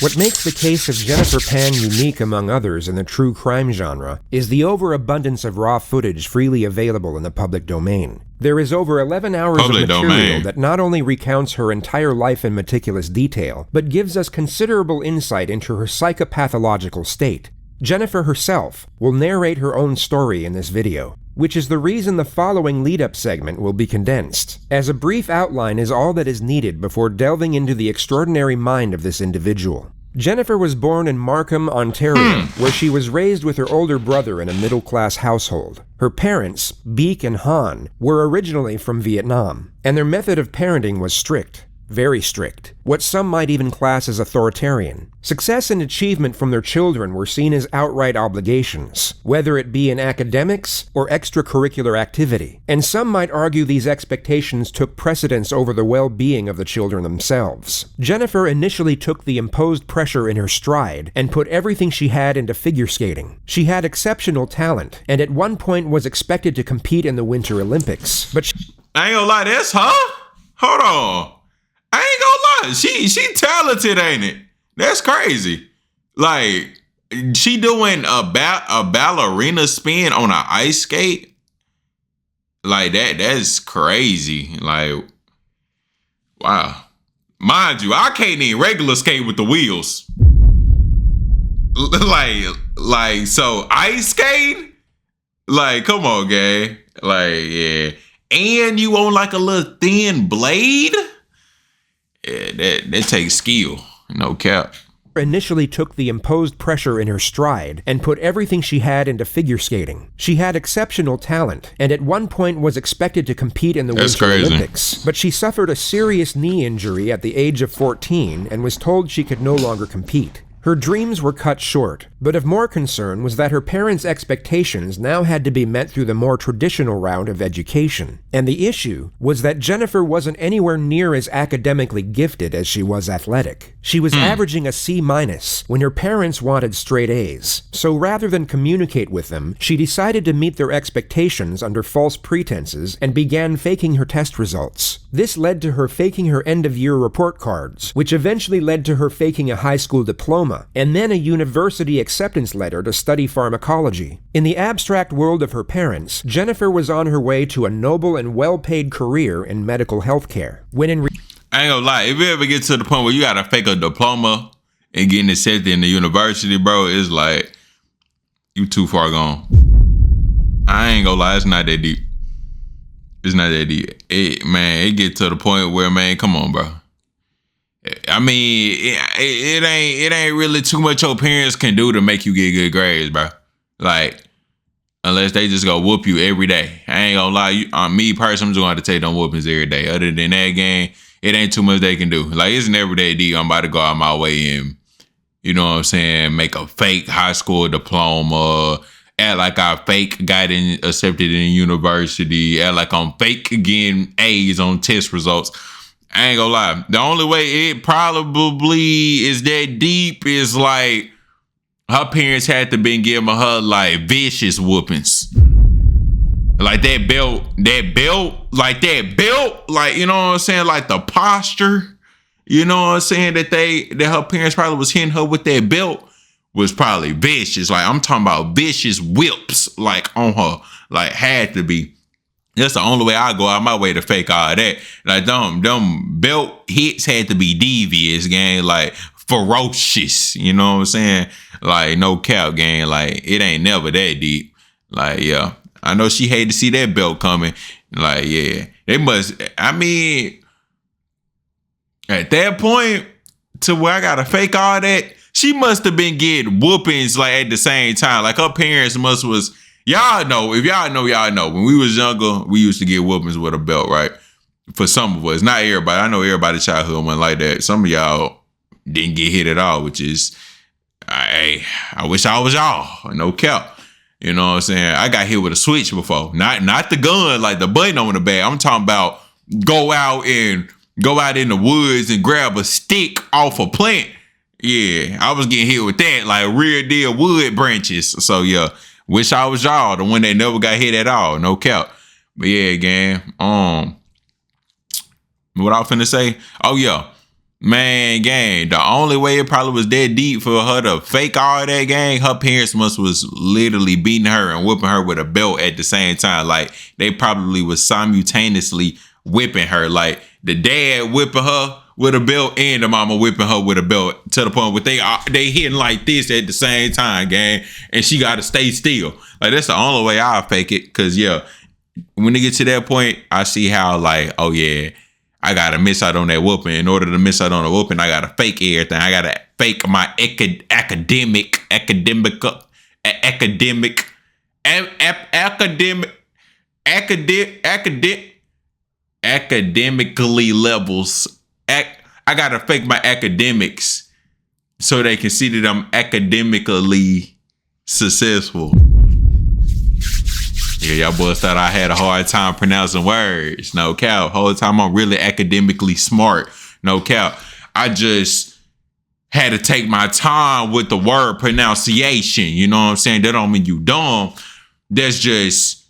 What makes the case of Jennifer Pan unique among others in the true crime genre is the overabundance of raw footage freely available in the public domain. There is over 11 hours of material that not only recounts her entire life in meticulous detail, but gives us considerable insight into her psychopathological state. Jennifer herself will narrate her own story in this video, which is the reason the following lead-up segment will be condensed, as a brief outline is all that is needed before delving into the extraordinary mind of this individual. Jennifer was born in Markham, Ontario, where she was raised with her older brother in a middle-class household. Her parents, Beek and Han, were originally from Vietnam, and their method of parenting was strict. Very strict. What some might even class as authoritarian. Success and achievement from their children were seen as outright obligations, whether it be in academics or extracurricular activity. And some might argue these expectations took precedence over the well-being of the children themselves. Jennifer initially took the imposed pressure in her stride and put everything she had into figure skating. She had exceptional talent, and at one point was expected to compete in the Winter Olympics. But I ain't gonna lie, that's her? Hold on. I ain't gonna lie, she talented, ain't it? That's crazy. Like, she doing a ballerina spin on an ice skate? Like, that's crazy. Like, wow. Mind you, I can't even regular skate with the wheels. Like, so ice skate? Like, come on, gang. Like, yeah. And you on like a little thin blade? Yeah, that takes skill, no cap. Initially took the imposed pressure in her stride and put everything she had into figure skating. She had exceptional talent, and at one point was expected to compete in the Winter Olympics. But she suffered a serious knee injury at the age of 14 and was told she could no longer compete. Her dreams were cut short, but of more concern was that her parents' expectations now had to be met through the more traditional route of education. And the issue was that Jennifer wasn't anywhere near as academically gifted as she was athletic. She was averaging a C- when her parents wanted straight A's. So rather than communicate with them, she decided to meet their expectations under false pretenses and began faking her test results. This led to her faking her end-of-year report cards, which eventually led to her faking a high school diploma and then a university acceptance letter to study pharmacology. In the abstract world of her parents, Jennifer was on her way to a noble and well-paid career in medical healthcare. When I ain't gonna lie, if you ever get to the point where you gotta fake a diploma and getting accepted in the university, bro, it's like, you too far gone. I ain't gonna lie, it's not that deep. It's not that deep. It get to the point where, man, come on, bro. I mean, it ain't really too much your parents can do to make you get good grades, bro. Like, unless they just go whoop you every day. I ain't gonna lie, me personally, I'm just gonna have to take them whoopings every day. Other than that game, it ain't too much they can do. Like, it's never that deep. I'm about to go out my way and, you know what I'm saying, make a fake high school diploma, act like I fake got accepted in university, act like I'm fake getting A's on test results. I ain't gonna lie. The only way it probably is that deep is like her parents had to been giving her like vicious whoopings. Like that belt, like, you know what I'm saying? Like the posture, you know what I'm saying? That her parents probably was hitting her with that belt was probably vicious. Like, I'm talking about vicious whips, like on her, like had to be. That's the only way I go out my way to fake all that. Like, them belt hits had to be devious, gang. Like, ferocious. You know what I'm saying? Like, no cap, gang. Like, it ain't never that deep. Like, yeah. I know she hated to see that belt coming. Like, yeah. They must, I mean, at that point, to where I gotta fake all that, she must have been getting whoopings, like, at the same time. Like, her parents was... Y'all know, if y'all know, y'all know. When we was younger, we used to get whoopings with a belt, right? For some of us, not everybody. I know everybody's childhood went like that. Some of y'all didn't get hit at all, which is, I wish I was y'all. No cap. You know what I'm saying? I got hit with a switch before. Not the gun, like the button on the back. I'm talking about go out in the woods and grab a stick off a plant. Yeah, I was getting hit with that, like real deal wood branches. So yeah. Wish I was y'all, the one that never got hit at all. No cap. But yeah, gang. What I was finna say? Oh, yeah. Man, gang, the only way it probably was that deep for her to fake all that, gang, her parents was literally beating her and whipping her with a belt at the same time. Like, they probably was simultaneously whipping her. Like, the dad whipping her with a belt and the mama whipping her with a belt to the point where they hitting like this at the same time, gang, and she got to stay still. Like, that's the only way I'll fake it, because, yeah, when they get to that point, I see how, like, oh, yeah, I gotta miss out on that whooping. In order to miss out on the whooping, I gotta fake everything. I gotta fake my academically levels. I gotta fake my academics so they can see that I'm academically successful. Yeah, y'all boys thought I had a hard time pronouncing words. No cap. Whole time I'm really academically smart. No cap. I just had to take my time with the word pronunciation. You know what I'm saying? That don't mean you dumb. That's just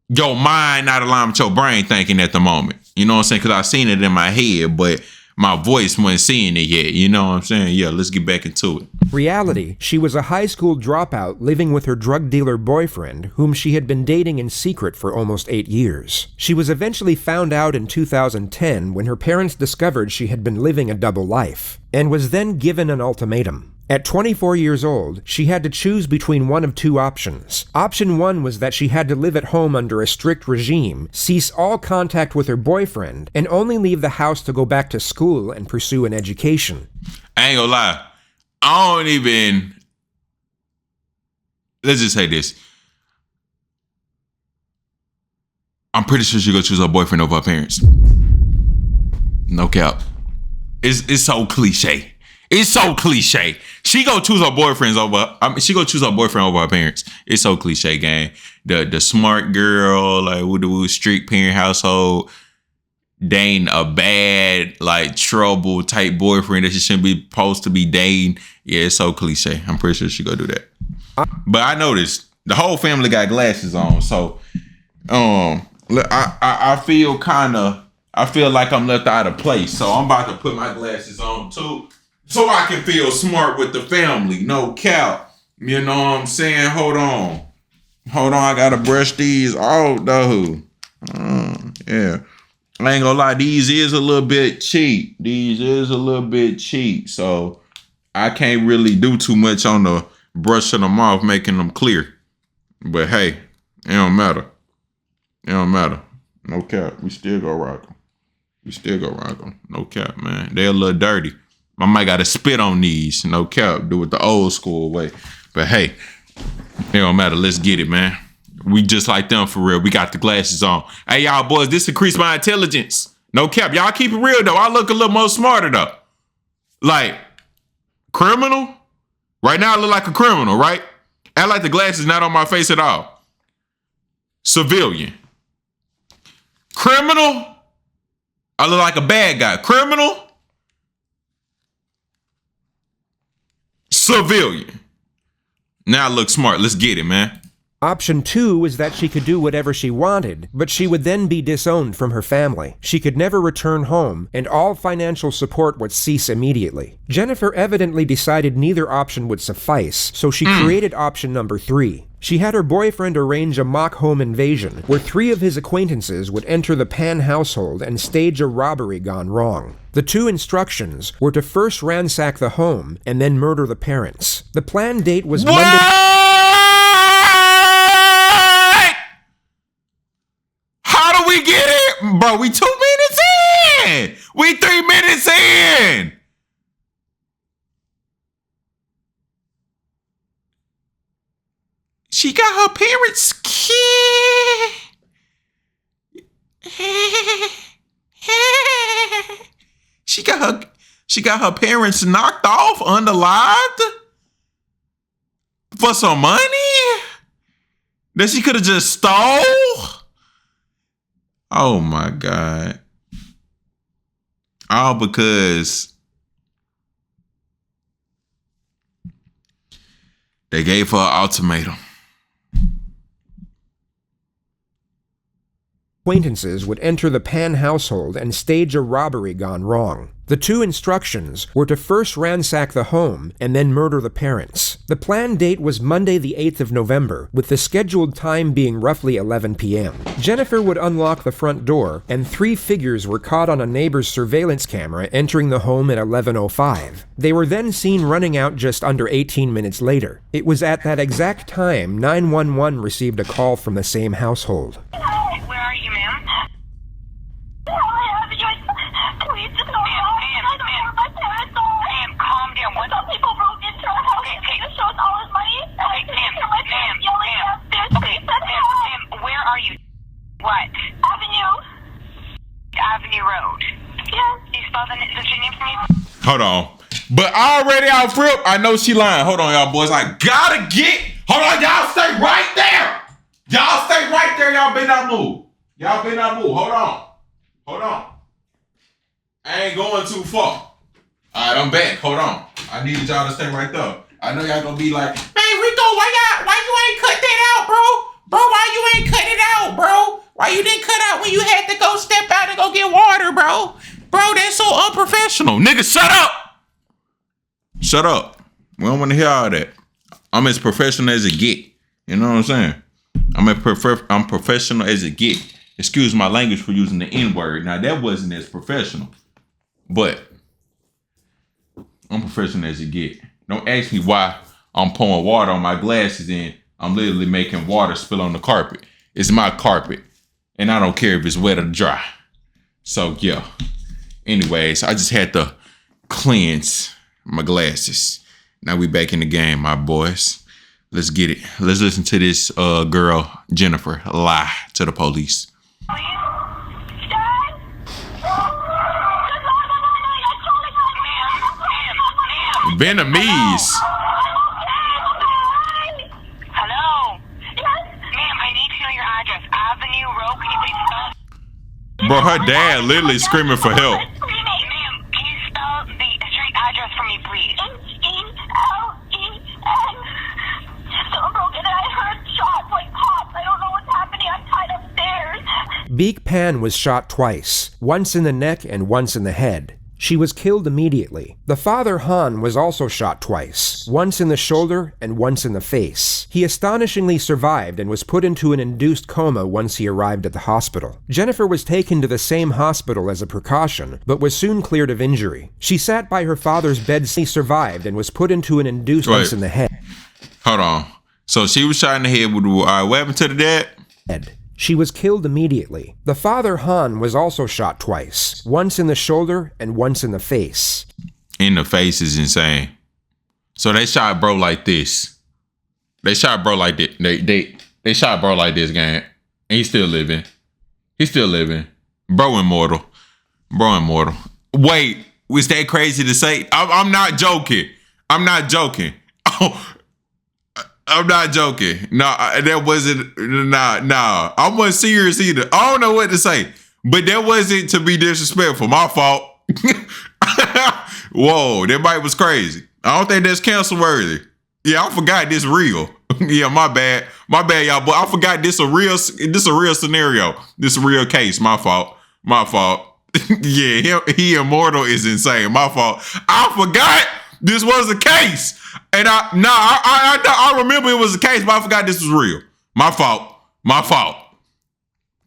your mind not aligned with your brain thinking at the moment. You know what I'm saying? Because I seen it in my head, but my voice wasn't seeing it yet. You know what I'm saying? Yeah, let's get back into it. Reality, she was a high school dropout living with her drug dealer boyfriend, whom she had been dating in secret for almost 8 years. She was eventually found out in 2010 when her parents discovered she had been living a double life, and was then given an ultimatum. At 24 years old, she had to choose between one of two options. Option one was that she had to live at home under a strict regime, cease all contact with her boyfriend, and only leave the house to go back to school and pursue an education. I ain't gonna lie. Let's just say this. I'm pretty sure she's gonna choose her boyfriend over her parents. No cap. It's so cliche. It's so cliche. She gonna choose her boyfriend over her parents. It's so cliche, gang. The smart girl, like with the strict parent household, dating a bad, like trouble type boyfriend that she shouldn't be supposed to be dating. Yeah, it's so cliche. I'm pretty sure she gonna do that. But I noticed the whole family got glasses on, so I feel like I'm left out of place. So I'm about to put my glasses on too, so I can feel smart with the family. No cap. You know what I'm saying? Hold on. I gotta brush these out though. Yeah. I ain't gonna lie, these is a little bit cheap. So I can't really do too much on the brushing them off, making them clear. But hey, it don't matter. No cap. We still go rock them. No cap, man. They a little dirty. I might gotta spit on these. No cap. Do it the old school way. But hey, it don't matter. Let's get it, man. We just like them for real. We got the glasses on. Hey, y'all boys, this increased my intelligence. No cap. Y'all keep it real, though. I look a little more smarter, though. Like, criminal? Right now, I look like a criminal, right? Act like the glasses not on my face at all. Civilian. Criminal? I look like a bad guy. Criminal? Civilian. Now I look smart. Let's get it, man. Option two was that she could do whatever she wanted, but she would then be disowned from her family. She could never return home, and all financial support would cease immediately. Jennifer evidently decided neither option would suffice, so she created option number 3. She had her boyfriend arrange a mock home invasion, where 3 of his acquaintances would enter the Pan household and stage a robbery gone wrong. The 2 instructions were to first ransack the home and then murder the parents. The planned date was Monday. How do we get it? Bro, we 2 minutes in. We 3 minutes in. She got her parents killed. She got her parents knocked off, unalived for some money that she could have just stole. Oh my God. All because they gave her an ultimatum. acquaintances would enter the Pan household and stage a robbery gone wrong. The two instructions were to first ransack the home and then murder the parents. The planned date was Monday the 8th of November, with the scheduled time being roughly 11 p.m. Jennifer would unlock the front door, and 3 figures were caught on a neighbor's surveillance camera entering the home at 11:05. They were then seen running out just under 18 minutes later. It was at that exact time 911 received a call from the same household. Where are you, ma'am? Ma'am, calm down. What? Some people broke into our house to show us all his money. Ma'am, where are you? What? Avenue Road. Yeah. You spell the street name for me? Hold on. But already off rip, I know she lying. Hold on, y'all boys. I gotta get. Hold on, y'all stay right there. Y'all stay right there. Y'all better not move. Y'all better not move. Hold on. Hold on. I ain't going too far. All right, I'm back. Hold on. I need y'all to stay right there. I know y'all gonna be like, "Hey, Rico, why you ain't cut that out, bro? Bro, why you ain't cut it out, bro? Why you didn't cut out when you had to go step out and go get water, bro? Bro, that's so unprofessional. Nigga, shut up. Shut up. We don't want to hear all that. I'm as professional as it get. You know what I'm saying? I'm professional as it get. Excuse my language for using the N-word. Now, that wasn't as professional. But I'm professional as it get. Don't ask me why I'm pouring water on my glasses and I'm literally making water spill on the carpet. It's my carpet. And I don't care if it's wet or dry. So, yeah. Anyways, I just had to cleanse my glasses. Now we back in the game, my boys. Let's get it. Let's listen to this girl, Jennifer, lie to the police. Vietnamese. Hello? Yes? Ma'am, I need to know your address. Avenue Road, can you please spell? Bro, her dad literally screaming for help. Ma'am, can you spell the street address for me, please? H-E-L-E-N. Someone broke in and I heard shots like pops. I don't know what's happening. I'm tied upstairs. Beek Pan was shot twice, once in the neck and once in the head. She was killed immediately. The father, Han, was also shot twice, once in the shoulder and once in the face. He astonishingly survived and was put into an induced coma once he arrived at the hospital. Jennifer was taken to the same hospital as a precaution, but was soon cleared of injury. She sat by her father's bed. He survived and was put into an induced once in the head. Hold on. So she was shot in the head with what happened to the dad? She was killed immediately. The father, Han, was also shot twice, once in the shoulder and once in the face. In the face is insane. So they shot bro like this. They shot bro like this. They shot bro like this, gang. And he's still living. He's still living. Bro immortal. Bro immortal. Wait, was that crazy to say? I'm not joking. I'm not joking. Oh, I'm not joking. No, that wasn't. Nah. I wasn't serious either. I don't know what to say, but that wasn't to be disrespectful. My fault. Whoa, that bite was crazy. I don't think that's cancel worthy. Yeah, I forgot this real. Yeah, my bad, y'all. But I forgot this a real scenario. This a real case. My fault. Yeah, he immortal is insane. My fault. I forgot this was the case. And I remember it was the case, but I forgot this was real. My fault.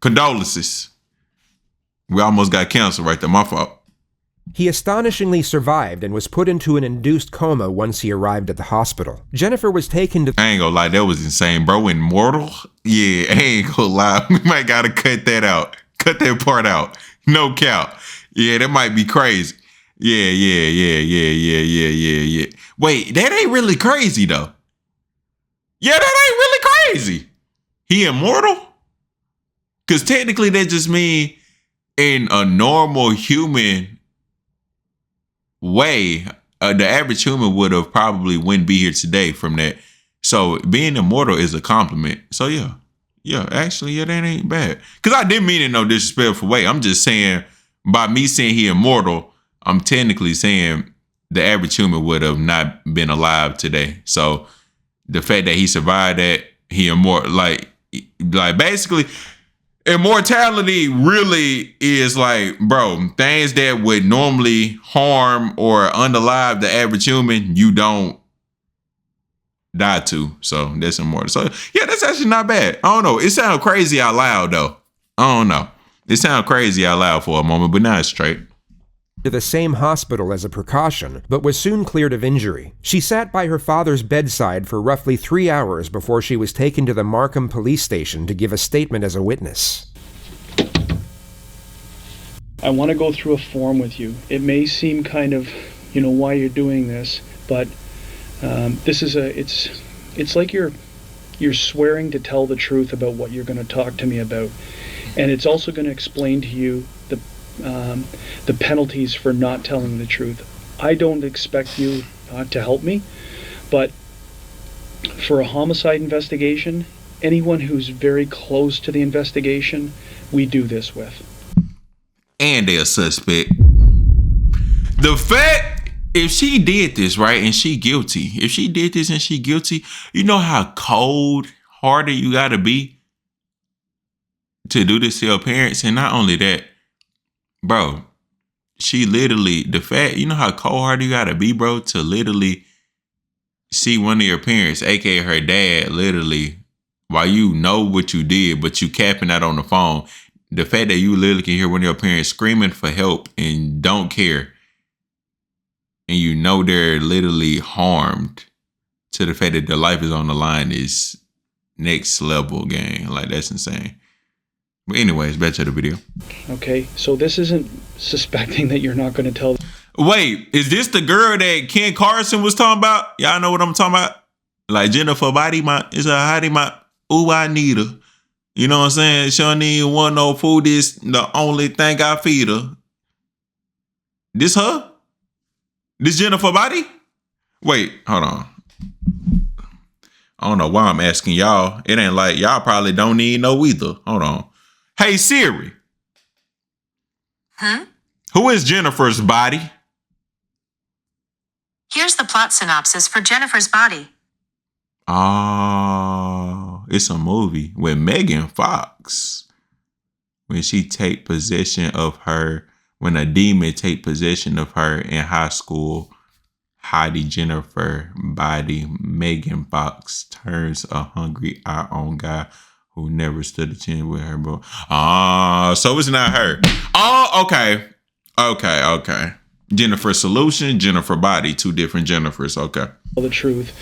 Condolences. We almost got canceled right there. My fault. He astonishingly survived and was put into an induced coma once he arrived at the hospital. Jennifer was taken to... I ain't gonna lie, that was insane, bro. Immortal? Yeah, I ain't gonna lie. We might gotta cut that out. Cut that part out. No count. Yeah, that might be crazy. Yeah. Wait, that ain't really crazy, though. Yeah, that ain't really crazy. He immortal? Because technically that just mean in a normal human way, the average human would have probably wouldn't be here today from that. So being immortal is a compliment. So yeah, actually, that ain't bad. Because I didn't mean it in no disrespectful way. I'm just saying, by me saying he immortal, I'm technically saying the average human would have not been alive today. So the fact that he survived that, he immortal, like basically, immortality really is like, bro, things that would normally harm or unalive the average human, you don't die to. So that's immortal. So yeah, that's actually not bad. I don't know. It sounds crazy out loud though. I don't know. It sounds crazy out loud for a moment, but now it's straight. To the same hospital as a precaution, but was soon cleared of injury. She sat by her father's bedside for roughly 3 hours before she was taken to the Markham police station to give a statement as a witness. I want to go through a form with you. It may seem kind of, why you're doing this, but this is it's like you're swearing to tell the truth about what you're going to talk to me about. And it's also going to explain to you the penalties for not telling the truth. I don't expect you to help me, but for a homicide investigation, anyone who's very close to the investigation, we do this with. And they're a suspect. The fact, if she did this, right, and she guilty, if she did this and she guilty, you know how cold-hearted you got to be to do this to your parents? And not only that, bro, she literally, the fact, you know how cold-hearted you got to be, bro, to literally see one of your parents, aka her dad, literally, while you know what you did, but you capping out on the phone. The fact that you literally can hear one of your parents screaming for help and don't care, and you know they're literally harmed, to the fact that their life is on the line is next level, gang. Like, that's insane. But anyways, back to the video. Okay, so this isn't suspecting that you're not going to tell. Wait, is this the girl that Ken Carson was talking about? Y'all know what I'm talking about? Like Jennifer Body is a hottie my. Ooh, I need her. You know what I'm saying? She don't even want no food. This the only thing I feed her. This her? This Jennifer Body? Wait, hold on. I don't know why I'm asking y'all. It ain't like y'all probably don't need no either. Hold on. Hey Siri. Who is Jennifer's Body? Here's the plot synopsis for Jennifer's Body. Oh, it's a movie with Megan Fox. When she take possession of her, when a demon take possession of her in high school, hottie Jennifer Body, Megan Fox turns a hungry eye on guy who never stood a chance with her. But so it's not her. Oh, okay. Jennifer Solution, Jennifer Body, two different Jennifers. Okay. The truth.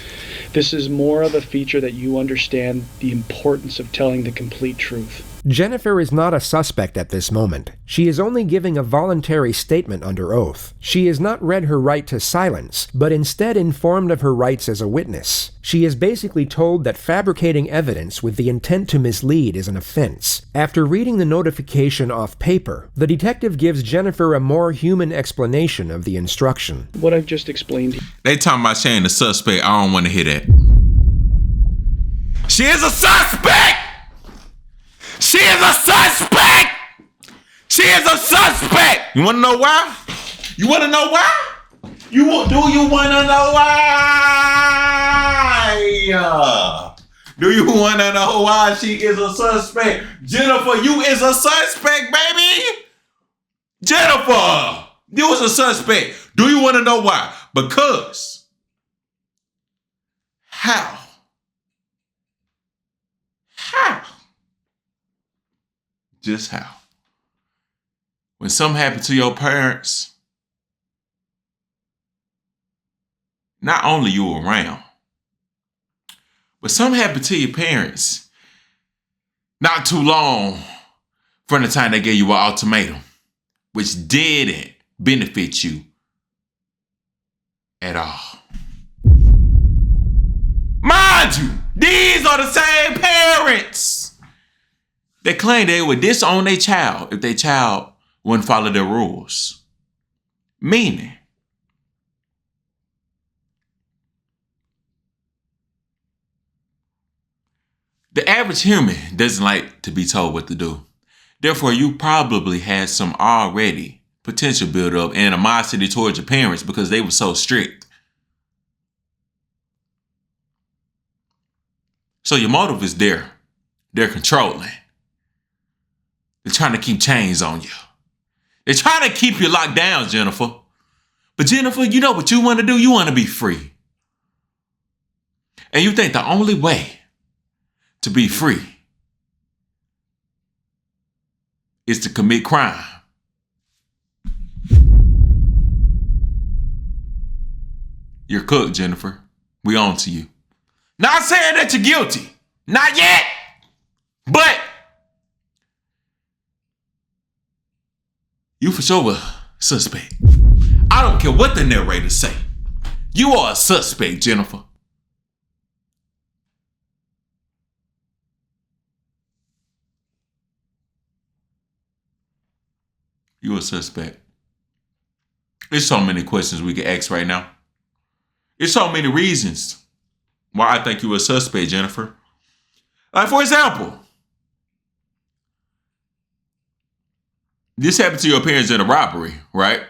This is more of a feature that you understand the importance of telling the complete truth. Jennifer is not a suspect at this moment. She is only giving a voluntary statement under oath. She has not read her right to silence, but instead informed of her rights as a witness. She is basically told that fabricating evidence with the intent to mislead is an offense. After reading the notification off paper, the detective gives Jennifer a more human explanation of the instruction. What I've just explained. They talking about saying the suspect. I don't want to hear that. She is a suspect! She is a suspect! She is a suspect! You want to know why? You want to know why? Do you want to know why? Do you want to know why she is a suspect? Jennifer, you is a suspect, baby! Jennifer, you is a suspect. Do you want to know why? Because how? Just how? When something happened to your parents, not only you around, but something happened to your parents not too long from the time they gave you an ultimatum, which didn't benefit you at all. Mind you, these are the same parents that claim they would disown their child if their child wouldn't follow their rules. Meaning, the average human doesn't like to be told what to do. Therefore, you probably had some already potential build-up animosity towards your parents because they were so strict. So your motive is there. They're controlling. They're trying to keep chains on you. They're trying to keep you locked down, Jennifer. But Jennifer, you know what you want to do? You want to be free. And you think the only way to be free is to commit crime. You're cooked, Jennifer. We on to you. Not saying that you're guilty. Not yet. But you for sure a suspect. I don't care what the narrators say. You are a suspect, Jennifer. You a suspect. There's so many questions we could ask right now. There's so many reasons why I think you a suspect, Jennifer. Like, for example, this happened to your parents in a robbery, right?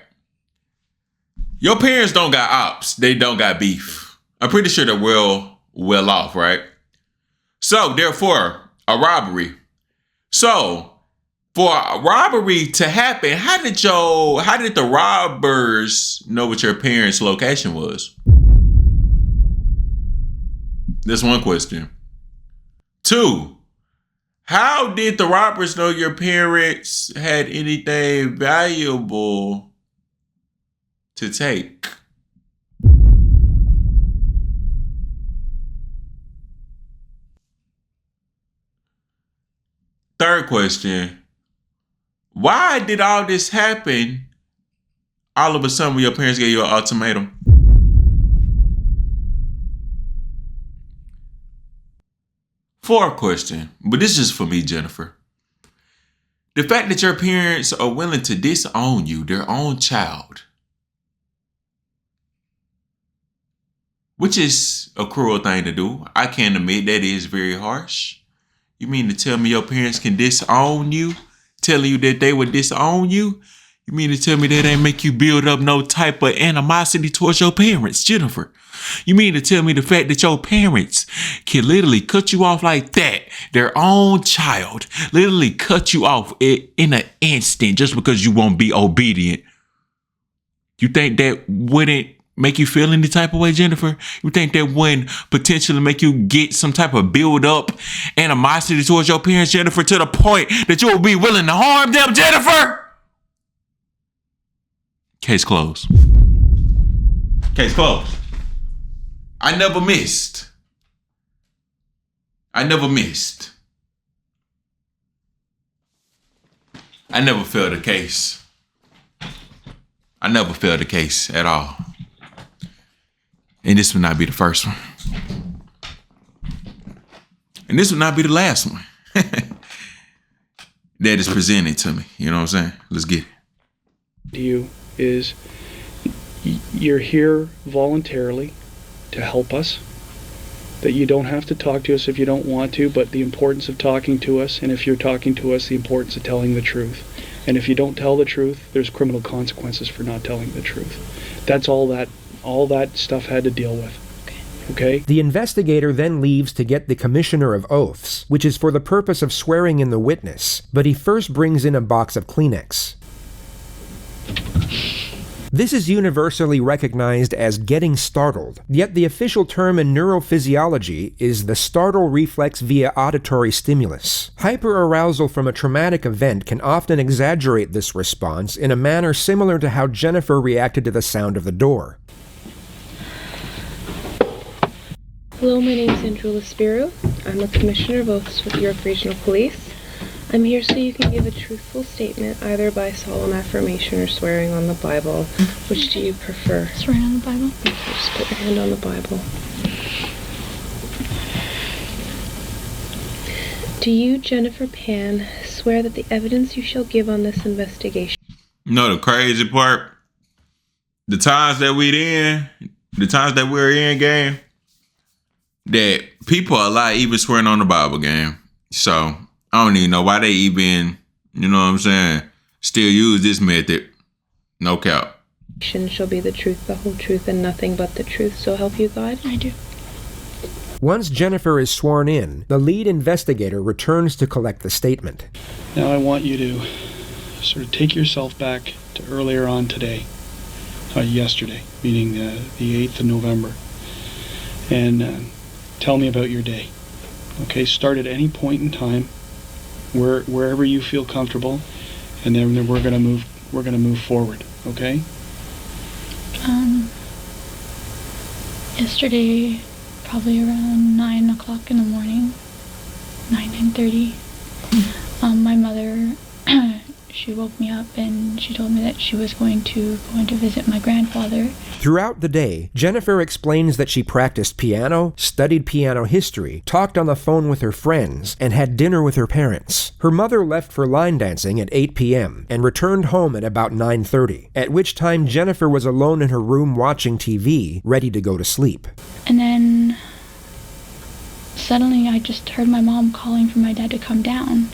Your parents don't got ops. They don't got beef. I'm pretty sure they're well off, right? So, therefore, a robbery. So, for a robbery to happen, how did the robbers know what your parents' location was? That's one question. 2, how did the robbers know your parents had anything valuable to take? Third question. Why did all this happen all of a sudden when your parents gave you an ultimatum? Fourth question, but this is for me, Jennifer. The fact that your parents are willing to disown you, their own child, which is a cruel thing to do. I can admit that is very harsh. You mean to tell me your parents can disown you? Telling you that they would disown you? You mean to tell me that ain't make you build up no type of animosity towards your parents, Jennifer? You mean to tell me the fact that your parents can literally cut you off like that, their own child, literally cut you off in an instant just because you won't be obedient? You think that wouldn't make you feel any type of way, Jennifer? You think that wouldn't potentially make you get some type of build up animosity towards your parents, Jennifer, to the point that you will be willing to harm them, Jennifer? Case closed. Case closed. I never missed. I never failed a case. I never failed a case at all. And this will not be the first one. And this will not be the last one that is presented to me. You know what I'm saying? Let's get it. You is you're here voluntarily to help us, that you don't have to talk to us if you don't want to, but the importance of talking to us, and if you're talking to us, the importance of telling the truth. And if you don't tell the truth, there's criminal consequences for not telling the truth. That's all that stuff had to deal with. Okay? The investigator then leaves to get the Commissioner of Oaths, which is for the purpose of swearing in the witness, but he first brings in a box of Kleenex. This is universally recognized as getting startled, yet the official term in neurophysiology is the startle reflex via auditory stimulus. Hyperarousal from a traumatic event can often exaggerate this response in a manner similar to how Jennifer reacted to the sound of the door. Hello, my name is Andrew Laspiro. I'm a Commissioner of Oaths with York Regional Police. I'm here so you can give a truthful statement, either by solemn affirmation or swearing on the Bible. Which do you prefer? Swearing on the Bible. Okay, just put your hand on the Bible. Do you, Jennifer Pan, swear that the evidence you shall give on this investigation... You know the crazy part? The times that we're in, gang, that people are like even swearing on the Bible, gang. So I don't even know why they even, you know what I'm saying, still use this method. No cap. ...shall be the truth, the whole truth, and nothing but the truth. So help you God? I do. Once Jennifer is sworn in, the lead investigator returns to collect the statement. Now I want you to sort of take yourself back to earlier on today, yesterday, meaning the 8th of November, and tell me about your day. Okay, start at any point in time, wherever you feel comfortable, and then we're gonna move forward. Okay. Yesterday, probably around 9 o'clock in the morning, 9:30. My mother, she woke me up and she told me that she was going to visit my grandfather. Throughout the day, Jennifer explains that she practiced piano, studied piano history, talked on the phone with her friends, and had dinner with her parents. Her mother left for line dancing at 8 p.m. and returned home at about 9:30, at which time Jennifer was alone in her room watching TV, ready to go to sleep. And then suddenly I just heard my mom calling for my dad to come down.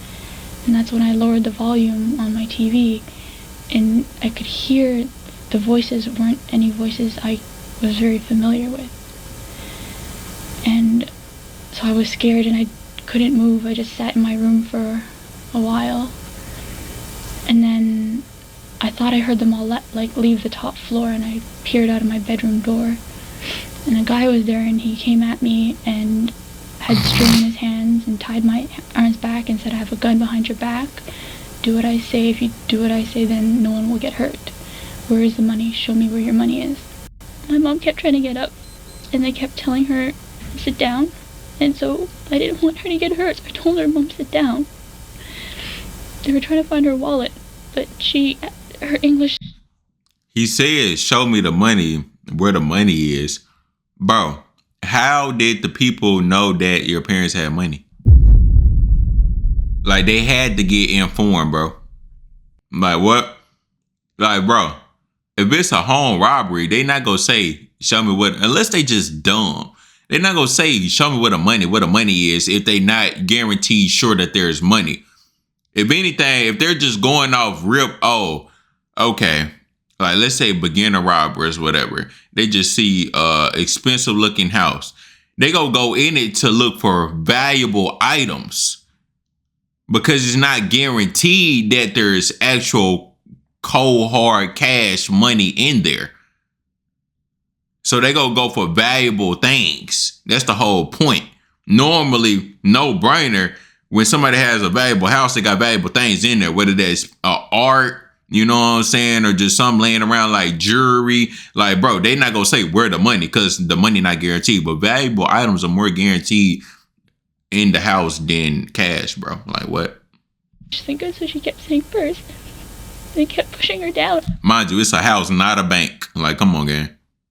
And that's when I lowered the volume on my TV, and I could hear the voices weren't any voices I was very familiar with. And so I was scared and I couldn't move. I just sat in my room for a while. And then I thought I heard them all leave the top floor, and I peered out of my bedroom door. And a guy was there, and he came at me and had string in his hands and tied my arms back and said, "I have a gun behind your back. Do what I say. If you do what I say, then no one will get hurt. Where is the money? Show me where your money is." My mom kept trying to get up, and they kept telling her, "Sit down." And so I didn't want her to get hurt, so I told her, "Mom, sit down." They were trying to find her wallet, but her English... He said, "Show me the money, where the money is." Bro, how did the people know that your parents had money? Like, they had to get informed, bro. Like, what? Like, bro, if it's a home robbery, they not gonna say, "Show me what," unless they just dumb. They not gonna say, "Show me where the money is," if they not guaranteed sure that there's money. If anything, if they're just going off rip, oh, okay. Like, let's say beginner robbers, whatever. They just see expensive looking house. They gonna go in it to look for valuable items, because it's not guaranteed that there's actual cold hard cash money in there. So they gonna go for valuable things. That's the whole point. Normally, no brainer. When somebody has a valuable house, they got valuable things in there, whether that's art, you know what I'm saying, or just some laying around like jewelry. Like, bro, they not gonna say where the money, because the money not guaranteed. But valuable items are more guaranteed in the house than cash, bro. Like, what? Finger, so she kept saying first. They kept pushing her down. Mind you, it's a house, not a bank. Like, come on, gang.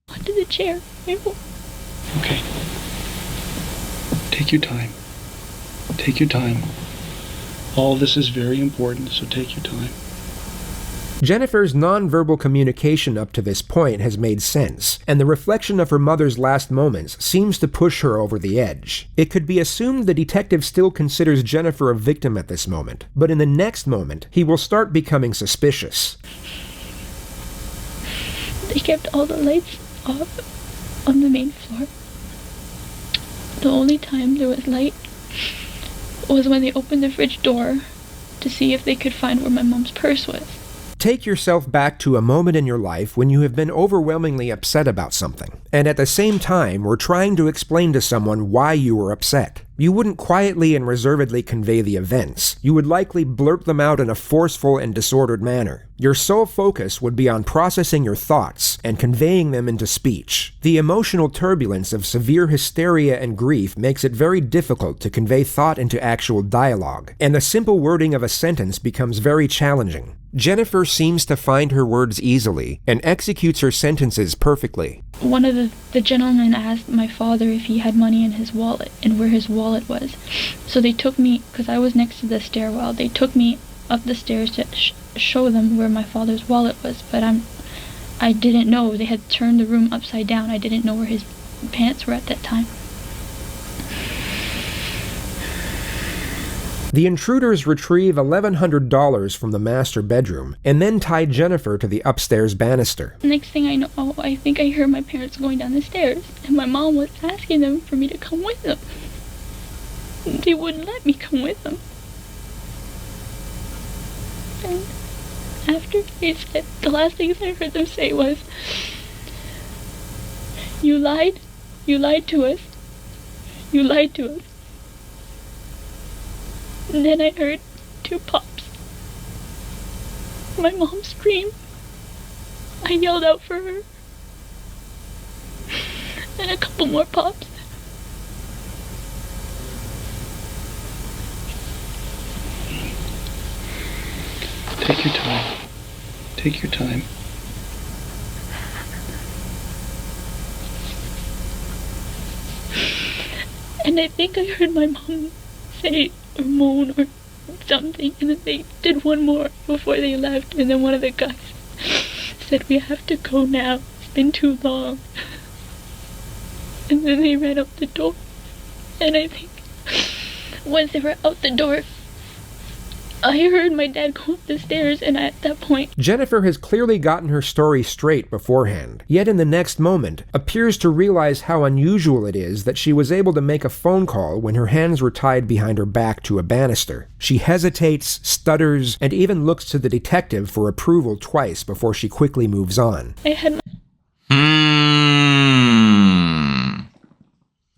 Onto the chair. Okay. Take your time. Take your time. All this is very important, so take your time. Jennifer's nonverbal communication up to this point has made sense, and the reflection of her mother's last moments seems to push her over the edge. It could be assumed the detective still considers Jennifer a victim at this moment, but in the next moment, he will start becoming suspicious. They kept all the lights off on the main floor. The only time there was light was when they opened the fridge door to see if they could find where my mom's purse was. Take yourself back to a moment in your life when you have been overwhelmingly upset about something, and at the same time were trying to explain to someone why you were upset. You wouldn't quietly and reservedly convey the events. You would likely blurt them out in a forceful and disordered manner. Your sole focus would be on processing your thoughts and conveying them into speech. The emotional turbulence of severe hysteria and grief makes it very difficult to convey thought into actual dialogue, and the simple wording of a sentence becomes very challenging. Jennifer seems to find her words easily and executes her sentences perfectly. One of the gentlemen asked my father if he had money in his wallet and where his wallet was. So they took me, because I was next to the stairwell, they took me up the stairs to show them where my father's wallet was. But I didn't know. They had turned the room upside down. I didn't know where his pants were at that time. The intruders retrieve $1,100 from the master bedroom and then tie Jennifer to the upstairs banister. Next thing I know, I think I heard my parents going down the stairs, and my mom was asking them for me to come with them. They wouldn't let me come with them. And after they said, the last things I heard them say was, "You lied to us, you lied to us." And then I heard 2 pops. My mom screamed. I yelled out for her. And a couple more pops. Take your time. Take your time. And I think I heard my mom say or moan or something, and then they did one more before they left, and then one of the guys said, "We have to go now, it's been too long." And then they ran out the door, and I think once they were out the door, I heard my dad go up the stairs, and at that point... Jennifer has clearly gotten her story straight beforehand, yet in the next moment appears to realize how unusual it is that she was able to make a phone call when her hands were tied behind her back to a banister. She hesitates, stutters, and even looks to the detective for approval twice before she quickly moves on. I had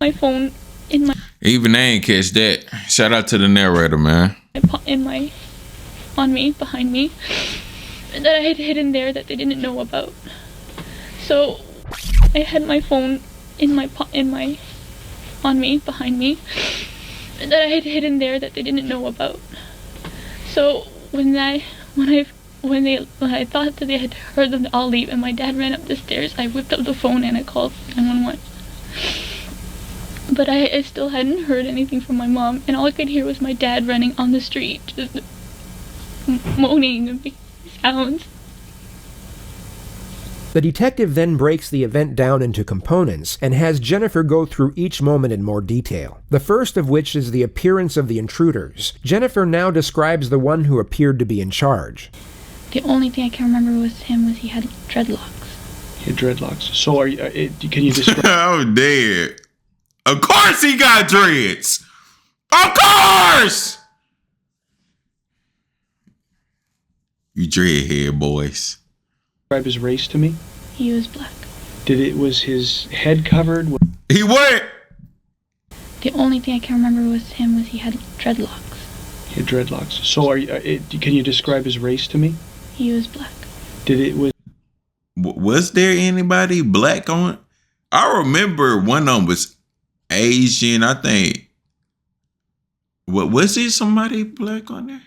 my phone in my... Even they ain't catch that. Shout out to the narrator, man. On me, behind me, that I had hidden there that they didn't know about. So I had my phone on me, behind me, that I had hidden there that they didn't know about. So when I thought that they had heard them all leave and my dad ran up the stairs, I whipped up the phone and I called 911. But I still hadn't heard anything from my mom, and all I could hear was my dad running on the street, just moaning and making sounds. The detective then breaks the event down into components and has Jennifer go through each moment in more detail. The first of which is the appearance of the intruders. Jennifer now describes the one who appeared to be in charge. The only thing I can remember was he had dreadlocks. He had dreadlocks. So can you describe... I'm dead. Of course he got dreads. Of course. You dreadhead boys. Describe his race to me? He was black. Was his head covered? He what? The only thing I can remember was he had dreadlocks. He had dreadlocks. So can you describe his race to me? He was black. Was there anybody black on? I remember one of them was Asian, I think. What was it? Somebody black on there?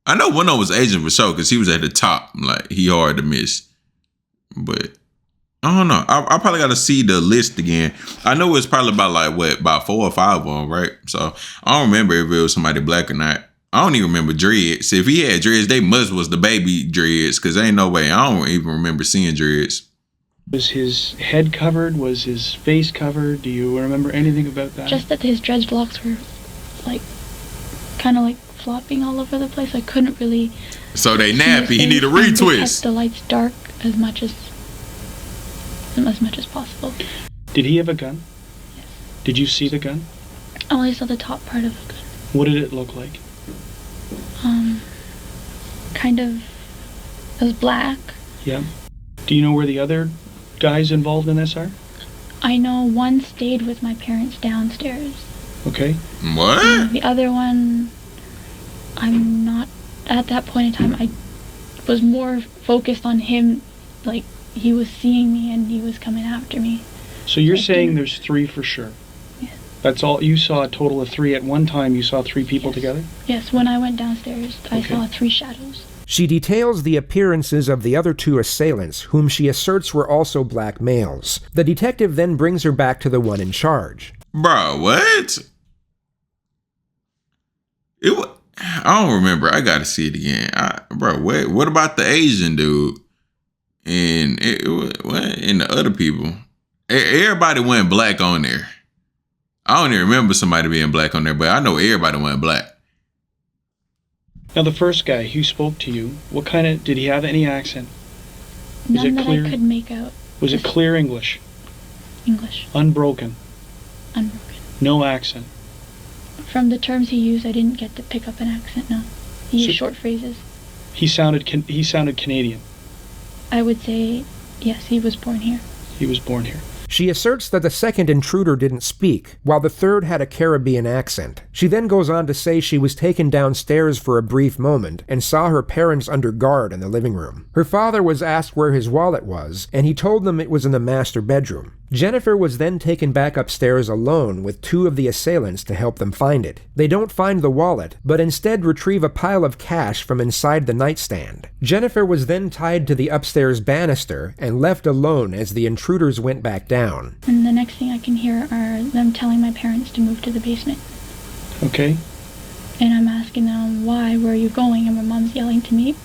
I know one of them was Asian for sure because he was at the top. Like, he hard to miss. But I don't know. I probably got to see the list again. I know it's probably about 4 or 5 of them, right? So I don't remember if it was somebody black or not. I don't even remember dreads. If he had dreads, they must was the baby dreads because ain't no way. I don't even remember seeing dreads. Was his head covered? Was his face covered? Do you remember anything about that? Just that his dreadlocks were kind of flopping all over the place. I couldn't really... So they nappy. He need a retwist. They kept the lights dark as much as possible. Did he have a gun? Yes. Did you see the gun? I only saw the top part of the gun. What did it look like? Kind of... It was black. Yeah. Do you know where the other guys involved in this are? I know one stayed with my parents downstairs. Okay. What? The other one, I'm not... At that point in time, I was more focused on him. Like, he was seeing me and he was coming after me. So you're saying there's 3 for sure? Yes. That's all? You saw a total of 3 at one time? You saw 3 people together? Yes, when I went downstairs, I saw 3 shadows. She details the appearances of the other 2 assailants, whom she asserts were also black males. The detective then brings her back to the one in charge. Bro, what? I don't remember. I gotta see it again. Bro, what about the Asian dude? And the other people? Everybody went black on there. I don't even remember somebody being black on there, but I know everybody went black. Now, the first guy who spoke to you, did he have any accent? None that I could make out. Was it clear English? English. Unbroken? Unbroken. No accent? From the terms he used, I didn't get to pick up an accent, no. He used short phrases. He sounded Canadian. I would say, yes, he was born here. He was born here. She asserts that the second intruder didn't speak, while the third had a Caribbean accent. She then goes on to say she was taken downstairs for a brief moment and saw her parents under guard in the living room. Her father was asked where his wallet was, and he told them it was in the master bedroom. Jennifer was then taken back upstairs alone with two of the assailants to help them find it. They don't find the wallet, but instead retrieve a pile of cash from inside the nightstand. Jennifer was then tied to the upstairs banister and left alone as the intruders went back down. And the next thing I can hear are them telling my parents to move to the basement. Okay. And I'm asking them, why, where are you going? And my mom's yelling to me,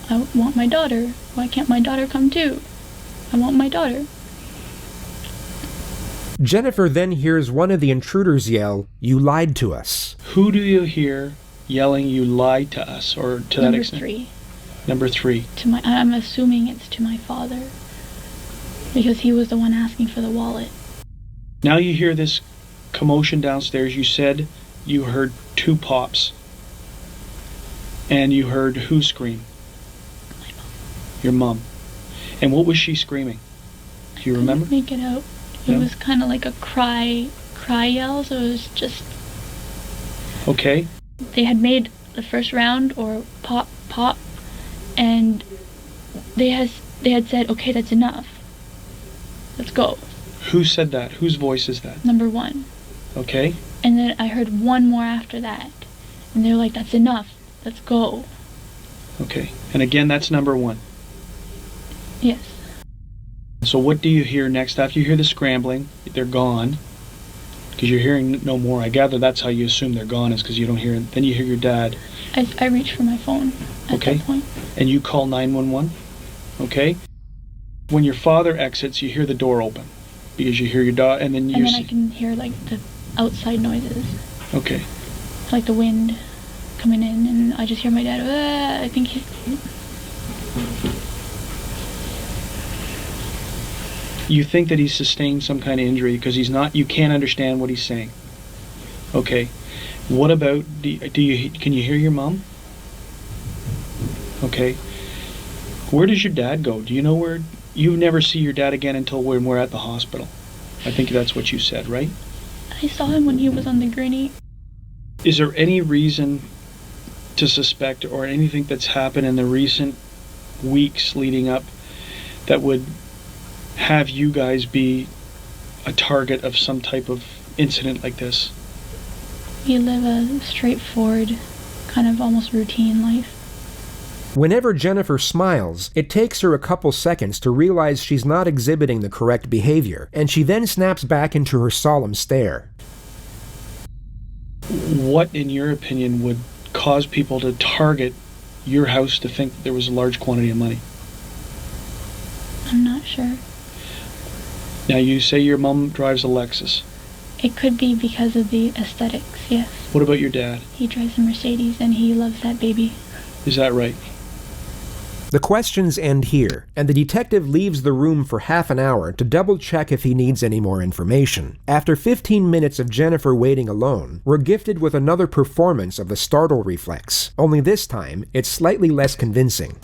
I want my daughter. Why can't my daughter come too? I want my daughter. Jennifer then hears one of the intruders yell, "You lied to us." Who do you hear yelling, "You lied to us," or to that extent? Number 3. I'm assuming it's to my father, because he was the one asking for the wallet. Now you hear this commotion downstairs. You said you heard 2 pops. And you heard who scream? My mom. Your mom. And what was she screaming? Do you remember? I couldn't make it out. It was kind of like a cry yell, so it was just... Okay. They had made the first round, or pop, and they had said, okay, that's enough. Let's go. Who said that? Whose voice is that? Number 1. Okay. And then I heard one more after that. And they're like, that's enough. Let's go. Okay. And again, that's number 1. Yes. So what do you hear next? After you hear the scrambling, they're gone. Because you're hearing no more. I gather that's how you assume they're gone, is because you don't hear it. Then you hear your dad. I reach for my phone at that point. And you call 911. Okay. When your father exits, you hear the door open. Because you hear your dog, and then I can hear like the outside noises. Okay. Like the wind coming in, and I just hear my dad, I think he... You think that he's sustained some kind of injury because you can't understand what he's saying. Okay. What about, can you hear your mom? Okay. Where does your dad go? Do you know where? You never see your dad again until when we're at the hospital. I think that's what you said, right? I saw him when he was on the gurney. Is there any reason to suspect, or anything that's happened in the recent weeks leading up, that would have you guys be a target of some type of incident like this? We live a straightforward, kind of almost routine life. Whenever Jennifer smiles, it takes her a couple seconds to realize she's not exhibiting the correct behavior, and she then snaps back into her solemn stare. What, in your opinion, would cause people to target your house to think that there was a large quantity of money? I'm not sure. Now, you say your mom drives a Lexus. It could be because of the aesthetics, yes. What about your dad? He drives a Mercedes and he loves that baby. Is that right? The questions end here, and the detective leaves the room for half an hour to double-check if he needs any more information. After 15 minutes of Jennifer waiting alone, we're gifted with another performance of the startle reflex, only this time it's slightly less convincing.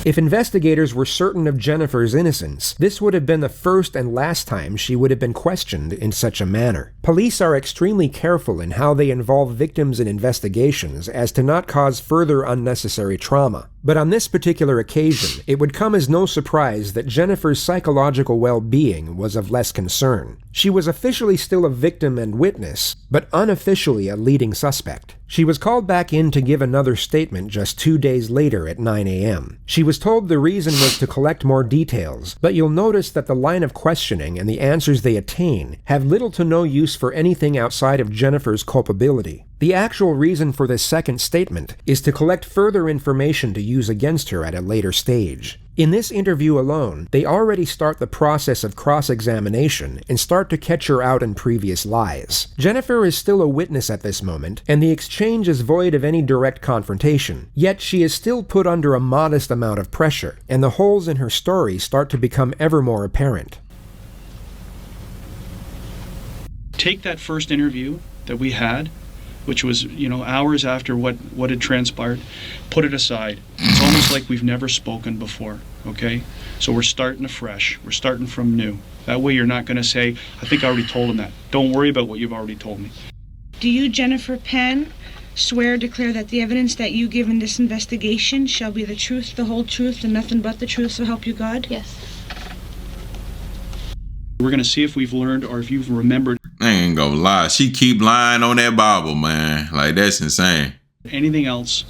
If investigators were certain of Jennifer's innocence, this would have been the first and last time she would have been questioned in such a manner. Police are extremely careful in how they involve victims in investigations as to not cause further unnecessary trauma. But on this particular occasion, it would come as no surprise that Jennifer's psychological well-being was of less concern. She was officially still a victim and witness, but unofficially a leading suspect. She was called back in to give another statement just 2 days later at 9 a.m. She was told the reason was to collect more details, but you'll notice that the line of questioning and the answers they attain have little to no use for anything outside of Jennifer's culpability. The actual reason for this second statement is to collect further information to use against her at a later stage. In this interview alone, they already start the process of cross-examination and start to catch her out in previous lies. Jennifer is still a witness at this moment, and the exchange is void of any direct confrontation. Yet she is still put under a modest amount of pressure, and the holes in her story start to become ever more apparent. Take that first interview that we had, which was, hours after what had transpired, put it aside. It's almost like we've never spoken before, okay? So we're starting afresh. We're starting from new. That way you're not going to say, I think I already told him that. Don't worry about what you've already told me. Do you, Jennifer Penn, swear or declare that the evidence that you give in this investigation shall be the truth, the whole truth, and nothing but the truth, so help you God? Yes. We're going to see if we've learned or if you've remembered. I ain't gonna lie. She keep lying on that Bible, man. Like, that's insane. Anything else.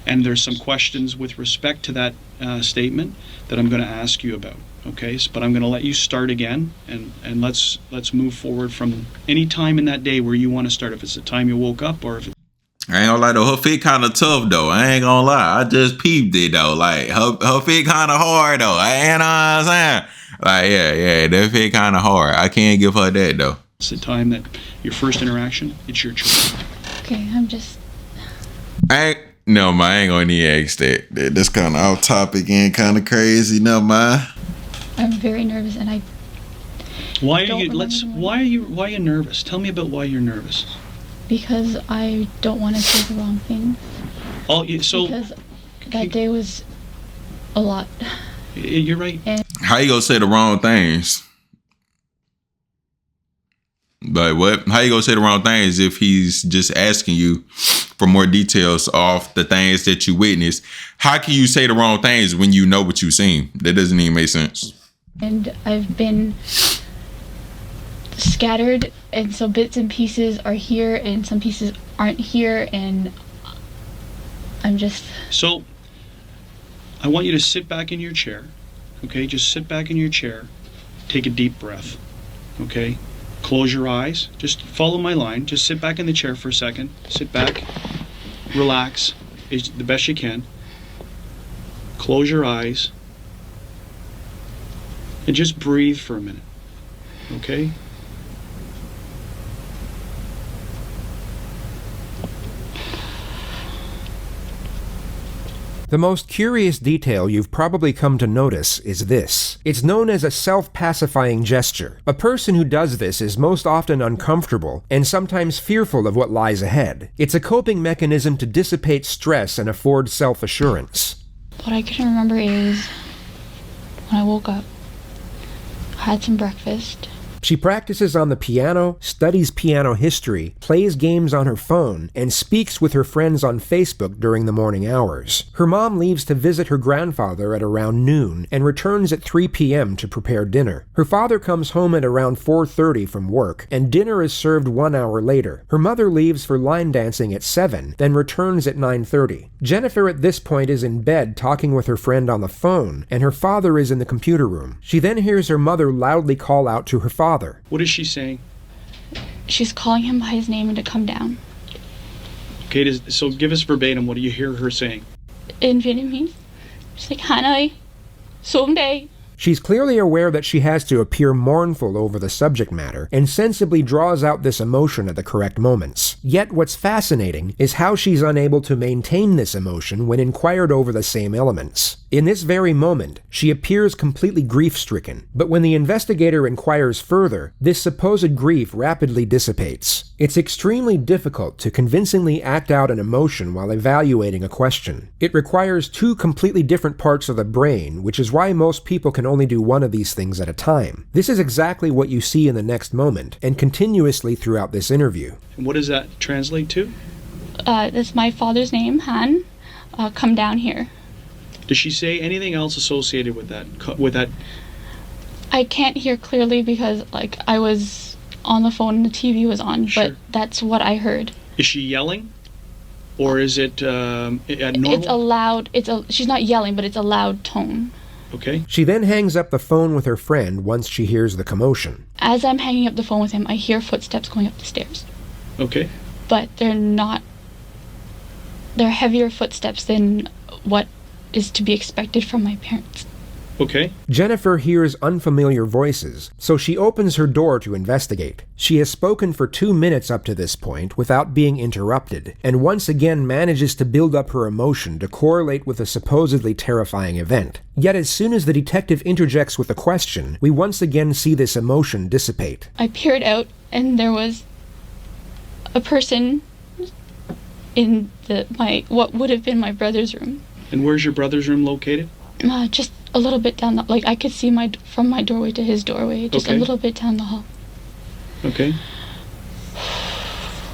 And there's some questions with respect to that statement that I'm going to ask you about. Okay, but I'm going to let you start again, and let's move forward from any time in that day where you want to start. If it's the time you woke up, or if I ain't gonna lie though, her fit kind of tough though. I ain't gonna lie. I just peeped it though. Like, her fit kind of hard though. You know what I'm saying? Like, yeah, that fit kind of hard. I can't give her that though. It's the time that your first interaction, it's your choice. Okay, I'm just... No, man, I ain't gonna need to ask that. That's kind of off topic and kind of crazy. No, man. I'm very nervous, and I... Why are you nervous? Tell me about why you're nervous. Because I don't want to say the wrong thing. Because that day was a lot. You're right. How you gonna say the wrong things? But what? How you gonna say the wrong things if he's just asking you for more details off the things that you witnessed? How can you say the wrong things when you know what you've seen? That doesn't even make sense. And I've been scattered, and so bits and pieces are here, and some pieces aren't here, and I'm just... So, I want you to sit back in your chair, okay? Just sit back in your chair. Take a deep breath, okay? Close your eyes. Just follow my line. Just sit back in the chair for a second. Sit back. Relax the best you can. Close your eyes. And just breathe for a minute, okay? The most curious detail you've probably come to notice is this. It's known as a self-pacifying gesture. A person who does this is most often uncomfortable and sometimes fearful of what lies ahead. It's a coping mechanism to dissipate stress and afford self-assurance. What I can remember is when I woke up, I had some breakfast. She practices on the piano, studies piano history, plays games on her phone, and speaks with her friends on Facebook during the morning hours. Her mom leaves to visit her grandfather at around noon and returns at 3 p.m. to prepare dinner. Her father comes home at around 4:30 from work, and dinner is served 1 hour later. Her mother leaves for line dancing at 7, then returns at 9:30. Jennifer at this point is in bed talking with her friend on the phone, and her father is in the computer room. She then hears her mother loudly call out to her father. What is she saying? She's calling him by his name and to come down. Okay, so give us verbatim. What do you hear her saying? In Vietnamese, she's like, Hanoi, someday. She's clearly aware that she has to appear mournful over the subject matter and sensibly draws out this emotion at the correct moments. Yet what's fascinating is how she's unable to maintain this emotion when inquired over the same elements. In this very moment, she appears completely grief-stricken, but when the investigator inquires further, this supposed grief rapidly dissipates. It's extremely difficult to convincingly act out an emotion while evaluating a question. It requires two completely different parts of the brain, which is why most people can only do one of these things at a time. This is exactly what you see in the next moment, and continuously throughout this interview. And what does that translate to? That's my father's name, Han. Come down here. Does she say anything else associated with that? I can't hear clearly because, I was on the phone and the TV was on, Sure. but that's what I heard. Is she yelling? Or is it normal? It's a loud, she's not yelling, but it's a loud tone. Okay. She then hangs up the phone with her friend once she hears the commotion. As I'm hanging up the phone with him, I hear footsteps going up the stairs. Okay. But they're heavier footsteps than what is to be expected from my parents. Okay. Jennifer hears unfamiliar voices, so she opens her door to investigate. She has spoken for 2 minutes up to this point without being interrupted, and once again manages to build up her emotion to correlate with a supposedly terrifying event. Yet as soon as the detective interjects with a question, we once again see this emotion dissipate. I peered out, and there was a person in what would have been my brother's room. And where's your brother's room located? Just a little bit down I could see from my doorway to his doorway, just Okay. a little bit down the hall. Okay.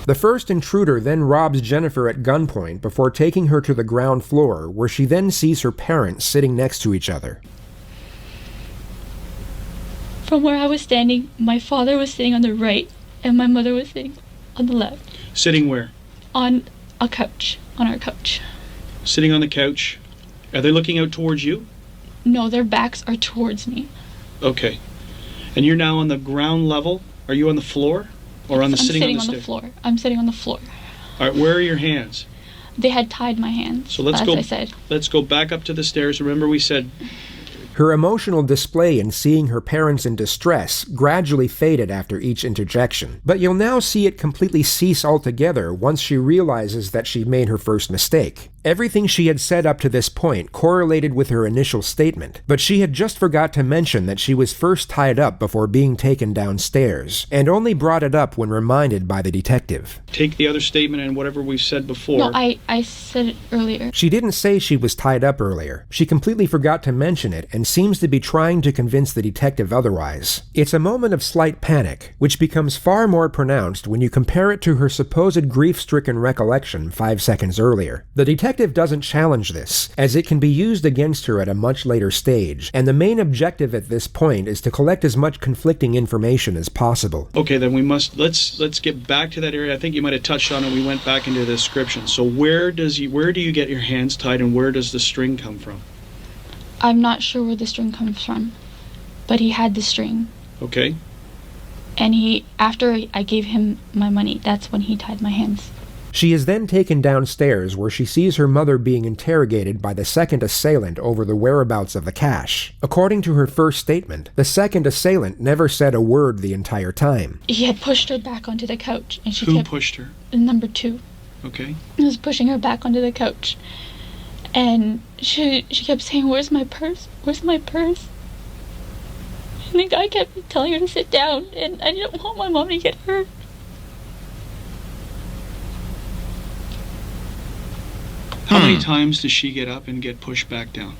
The first intruder then robs Jennifer at gunpoint before taking her to the ground floor, where she then sees her parents sitting next to each other. From where I was standing, my father was sitting on the right, and my mother was sitting on the left. Sitting where? On a couch, on our couch. Sitting on the couch. Are they looking out towards you? No, their backs are towards me. Okay. And you're now on the ground level? Are you on the floor? Or on the I'm sitting on the the stairs? floor. I'm sitting on the floor. All right, where are your hands? They had tied my hands, So let's as go. I said. Let's go back up to the stairs. Remember we said Her emotional display in seeing her parents in distress gradually faded after each interjection, but you'll now see it completely cease altogether once she realizes that she made her first mistake. Everything she had said up to this point correlated with her initial statement, but she had just forgot to mention that she was first tied up before being taken downstairs, and only brought it up when reminded by the detective. take the other statement and whatever we've said before. No, I said it earlier. She didn't say she was tied up earlier. She completely forgot to mention it and seems to be trying to convince the detective otherwise. It's a moment of slight panic, which becomes far more pronounced when you compare it to her supposed grief-stricken recollection 5 seconds earlier. The detective doesn't challenge this, as it can be used against her at a much later stage, and the main objective at this point is to collect as much conflicting information as possible. Okay, then let's get back to that area. I think you might have touched on it. We went back into the description. So where do you get your hands tied, and where does the string come from? I'm not sure where the string comes from, but he had the string. Okay. And after I gave him my money, that's when he tied my hands. She is then taken downstairs where she sees her mother being interrogated by the second assailant over the whereabouts of the cash. According to her first statement, the second assailant never said a word the entire time. He had pushed her back onto the couch, and she Who kept... pushed her? Number 2. Okay. He was pushing her back onto the couch. And she kept saying, "Where's my purse? Where's my purse?" And the guy kept telling her to sit down, and I didn't want my mom to get hurt. How many times does she get up and get pushed back down?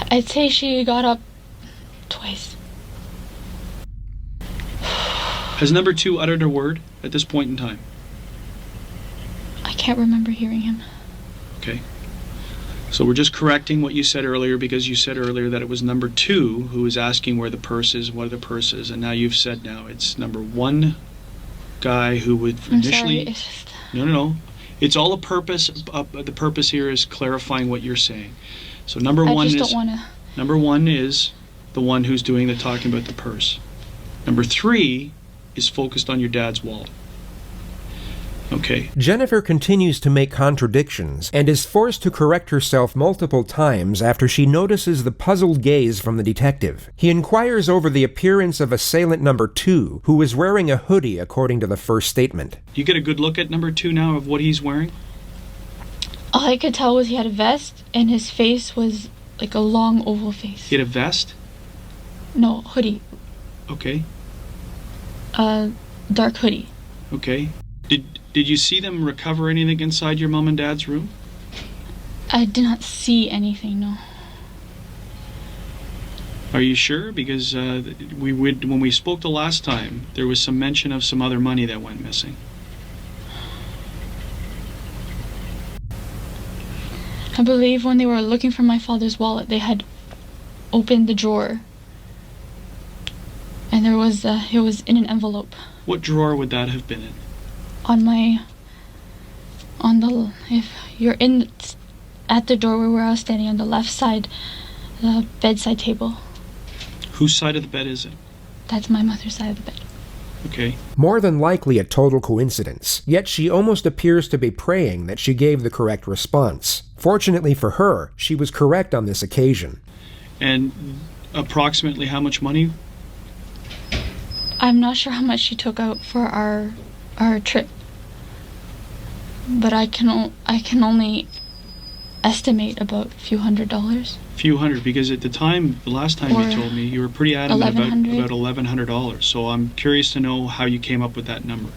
I'd say she got up twice. Has number 2 uttered a word at this point in time? I can't remember hearing him. Okay. So we're just correcting what you said earlier, because you said earlier that it was number 2 who was asking where the purse is, what the purse is, and now you've said now it's number 1 guy who would I'm initially... sorry, it's just... No. It's all a purpose. The purpose here is clarifying what you're saying. So number 1 I just is... don't want to... Number 1 is the one who's doing the talking about the purse. Number 3 is focused on your dad's wallet. Okay. Jennifer continues to make contradictions and is forced to correct herself multiple times after she notices the puzzled gaze from the detective. He inquires over the appearance of assailant number 2, who is wearing a hoodie according to the first statement. You get a good look at number 2 now of what he's wearing? All I could tell was he had a vest, and his face was like a long oval face. He had a vest? No, hoodie. Okay. Dark hoodie. Okay. Did you see them recover anything inside your mom and dad's room? I did not see anything, no. Are you sure? Because when we spoke the last time, there was some mention of some other money that went missing. I believe when they were looking for my father's wallet, they had opened the drawer, and it was in an envelope. What drawer would that have been in? If you're at the doorway where I was standing on the left side, the bedside table. Whose side of the bed is it? That's my mother's side of the bed. Okay. More than likely a total coincidence, yet she almost appears to be praying that she gave the correct response. Fortunately for her, she was correct on this occasion. And approximately how much money? I'm not sure how much she took out for our trip, but I can only estimate about a few $100s. Few hundred, because at the time, the last time you told me, you were pretty adamant about $1,100. So I'm curious to know how you came up with that number.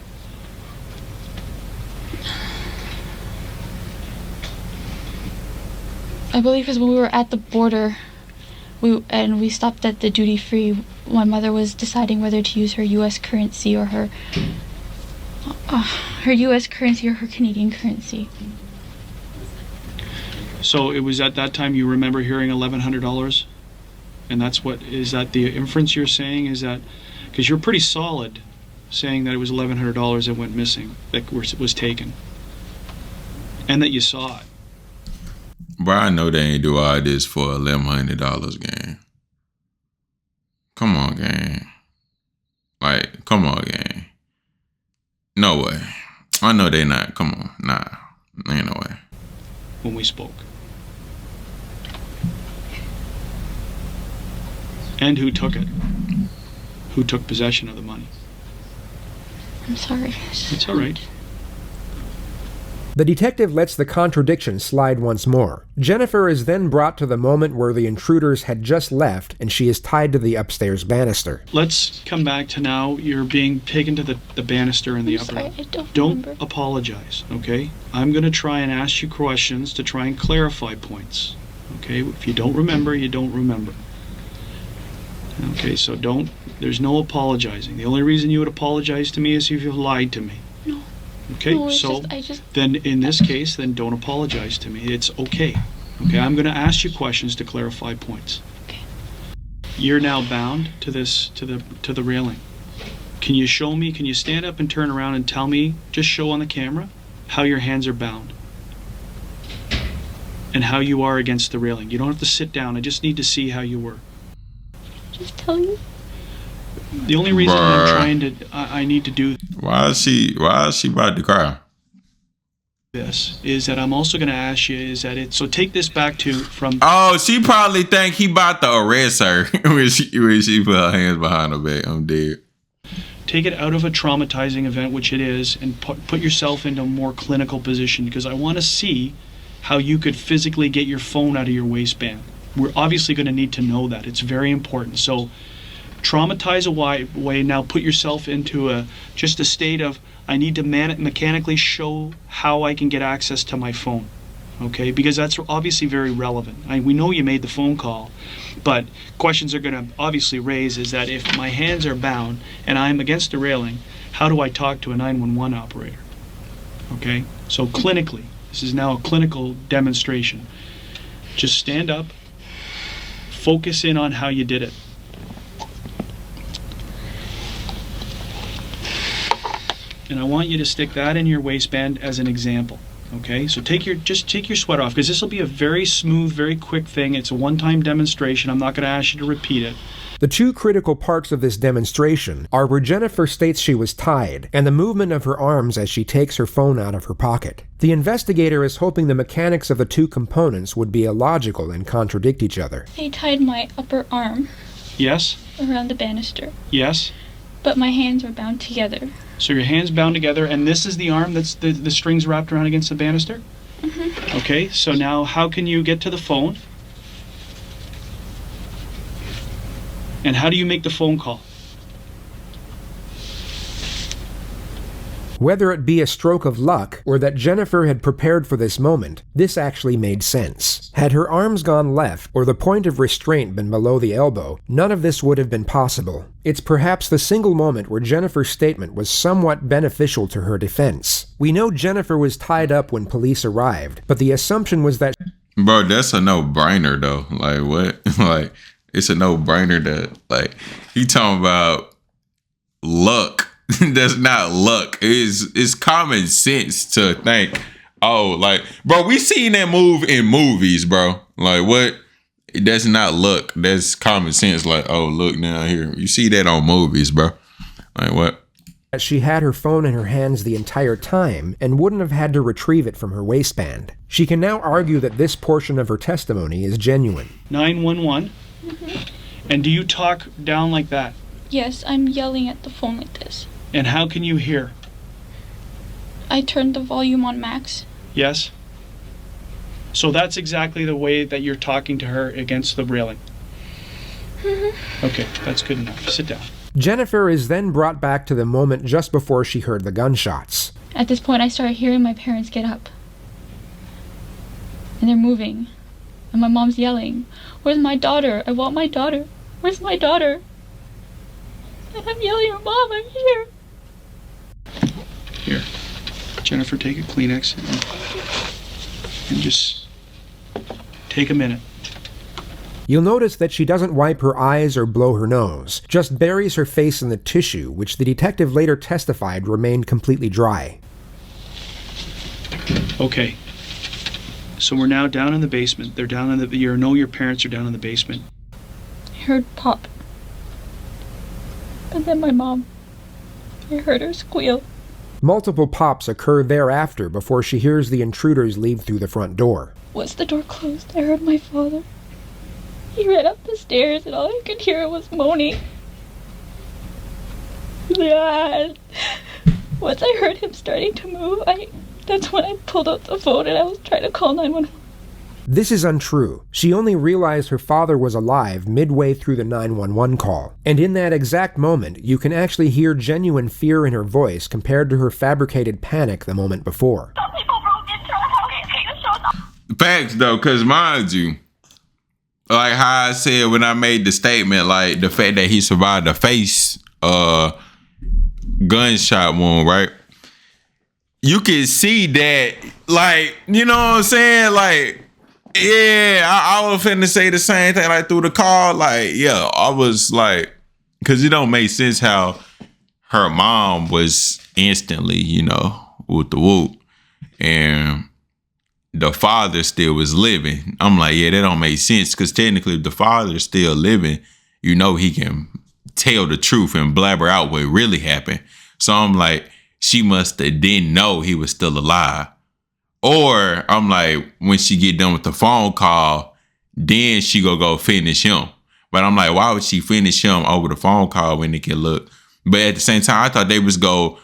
I believe because when we were at the border, we stopped at the duty free. My mother was deciding whether to use her U.S. currency or her U.S. currency or her Canadian currency. So it was at that time you remember hearing $1,100, and is that the inference you're saying? Is that because you're pretty solid saying that it was $1,100 that went missing, that was taken, and that you saw it? Bro, I know they ain't do all this for $1,100, gang. Come on, gang. Like, come on, gang. No way. I know they not. Come on. Nah. Ain't no way. When we spoke. And who took it? Who took possession of the money? I'm sorry. It's all right. The detective lets the contradiction slide once more. Jennifer is then brought to the moment where the intruders had just left and she is tied to the upstairs banister. Let's come back to now. You're being taken to the banister in the upper room. Don't apologize, okay? I'm going to try and ask you questions to try and clarify points, okay? If you don't remember, you don't remember. Okay, so there's no apologizing. The only reason you would apologize to me is if you lied to me. No. Okay, no, so then in this case, then don't apologize to me. It's okay. Okay, I'm going to ask you questions to clarify points. Okay. You're now bound to the railing. Can you show me? Can you stand up and turn around and tell me? Just show on the camera how your hands are bound and how you are against the railing. You don't have to sit down. I just need to see how you were. Just tell you. The only reason I'm trying to, I need to do. Why is she about to cry? This is that I'm also going to ask you is that it. So take this back to from. Oh, she probably think he about to arrest her when she put her hands behind her back. I'm dead. Take it out of a traumatizing event, which it is, and put yourself into a more clinical position because I want to see how you could physically get your phone out of your waistband. We're obviously going to need to know that. It's very important. So traumatize away. Now put yourself into just a state of, I need to mechanically show how I can get access to my phone. Okay? Because that's obviously very relevant. We know you made the phone call, but questions are going to obviously raise is that if my hands are bound and I'm against the railing, how do I talk to a 911 operator? Okay? So clinically, this is now a clinical demonstration. Just stand up. Focus in on how you did it. And I want you to stick that in your waistband as an example. Okay? So just take your sweat off because this will be a very smooth, very quick thing. It's a one-time demonstration. I'm not going to ask you to repeat it. The two critical parts of this demonstration are where Jennifer states she was tied and the movement of her arms as she takes her phone out of her pocket. The investigator is hoping the mechanics of the two components would be illogical and contradict each other. They tied my upper arm. Yes? Around the banister. Yes? But my hands are bound together. So your hands bound together, and this is the arm that's the strings wrapped around against the banister? Mm-hmm. Okay, so now how can you get to the phone? And how do you make the phone call? Whether it be a stroke of luck or that Jennifer had prepared for this moment, this actually made sense. Had her arms gone left or the point of restraint been below the elbow, none of this would have been possible. It's perhaps the single moment where Jennifer's statement was somewhat beneficial to her defense. We know Jennifer was tied up when police arrived, but the assumption was that... Bro, that's a no-brainer though. Like what? Like, it's a no-brainer that, like, he talking about luck. That's not luck. It's common sense to think, oh, like, bro, we seen that move in movies, bro. Like, what? That's not luck. That's common sense. Like, oh, look now here. You see that on movies, bro. Like, what? that she had her phone in her hands the entire time and wouldn't have had to retrieve it from her waistband. She can now argue that this portion of her testimony is genuine. 911? And do you talk down like that? Yes, I'm yelling at the phone like this. And how can you hear? I turned the volume on max. Yes? So that's exactly the way that you're talking to her against the railing? Okay, that's good enough. Sit down. Jennifer is then brought back to the moment just before she heard the gunshots. At this point, I started hearing my parents get up. And they're moving. And my mom's yelling, "Where's my daughter? I want my daughter. Where's my daughter?" And I'm yelling, "Mom, I'm here." Here. Jennifer, take a Kleenex and just take a minute. You'll notice that she doesn't wipe her eyes or blow her nose, just buries her face in the tissue, which the detective later testified remained completely dry. Okay. So we're now down in the basement. They're down in the... You know your parents are down in the basement. I heard pop. And then my mom. I heard her squeal. Multiple pops occur thereafter before she hears the intruders leave through the front door. Once the door closed, I heard my father. He ran up the stairs and all I could hear was moaning. Dad. Once I heard him starting to move, that's when I pulled out the phone and I was trying to call 911. This is untrue. She only realized her father was alive midway through the 911 call. And in that exact moment, you can actually hear genuine fear in her voice compared to her fabricated panic the moment before. Facts though, because mind you, like how I said when I made the statement, like the fact that he survived the face gunshot wound, right? You can see that, like, you know what I'm saying? Like, yeah, I was finna say the same thing, like through the call. Like, yeah, I was like, because it don't make sense how her mom was instantly, you know, with the whoop. And the father still was living. I'm like, yeah, that don't make sense. Because technically, if the father's still living, you know he can tell the truth and blabber out what really happened. So I'm like, she must have didn't know he was still alive. Or I'm like, when she get done with the phone call, then she go finish him. But I'm like, why would she finish him over the phone call when they can look? But at the same time, I thought they was go,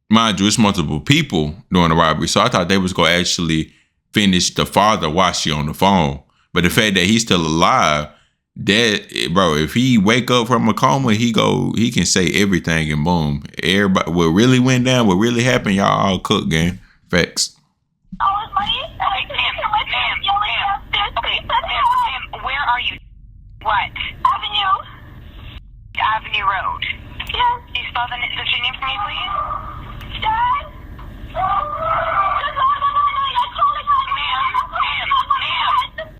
mind you, it's multiple people doing the robbery. So I thought they was go actually finish the father while she on the phone. But the fact that he's still alive, that, bro, if he wake up from a coma, he can say everything and boom. Everybody, what really went down, what really happened, y'all all cook, gang. Facts. Where are you? What? Avenue Road. Yes. Can you spell the name for me, please? Dad?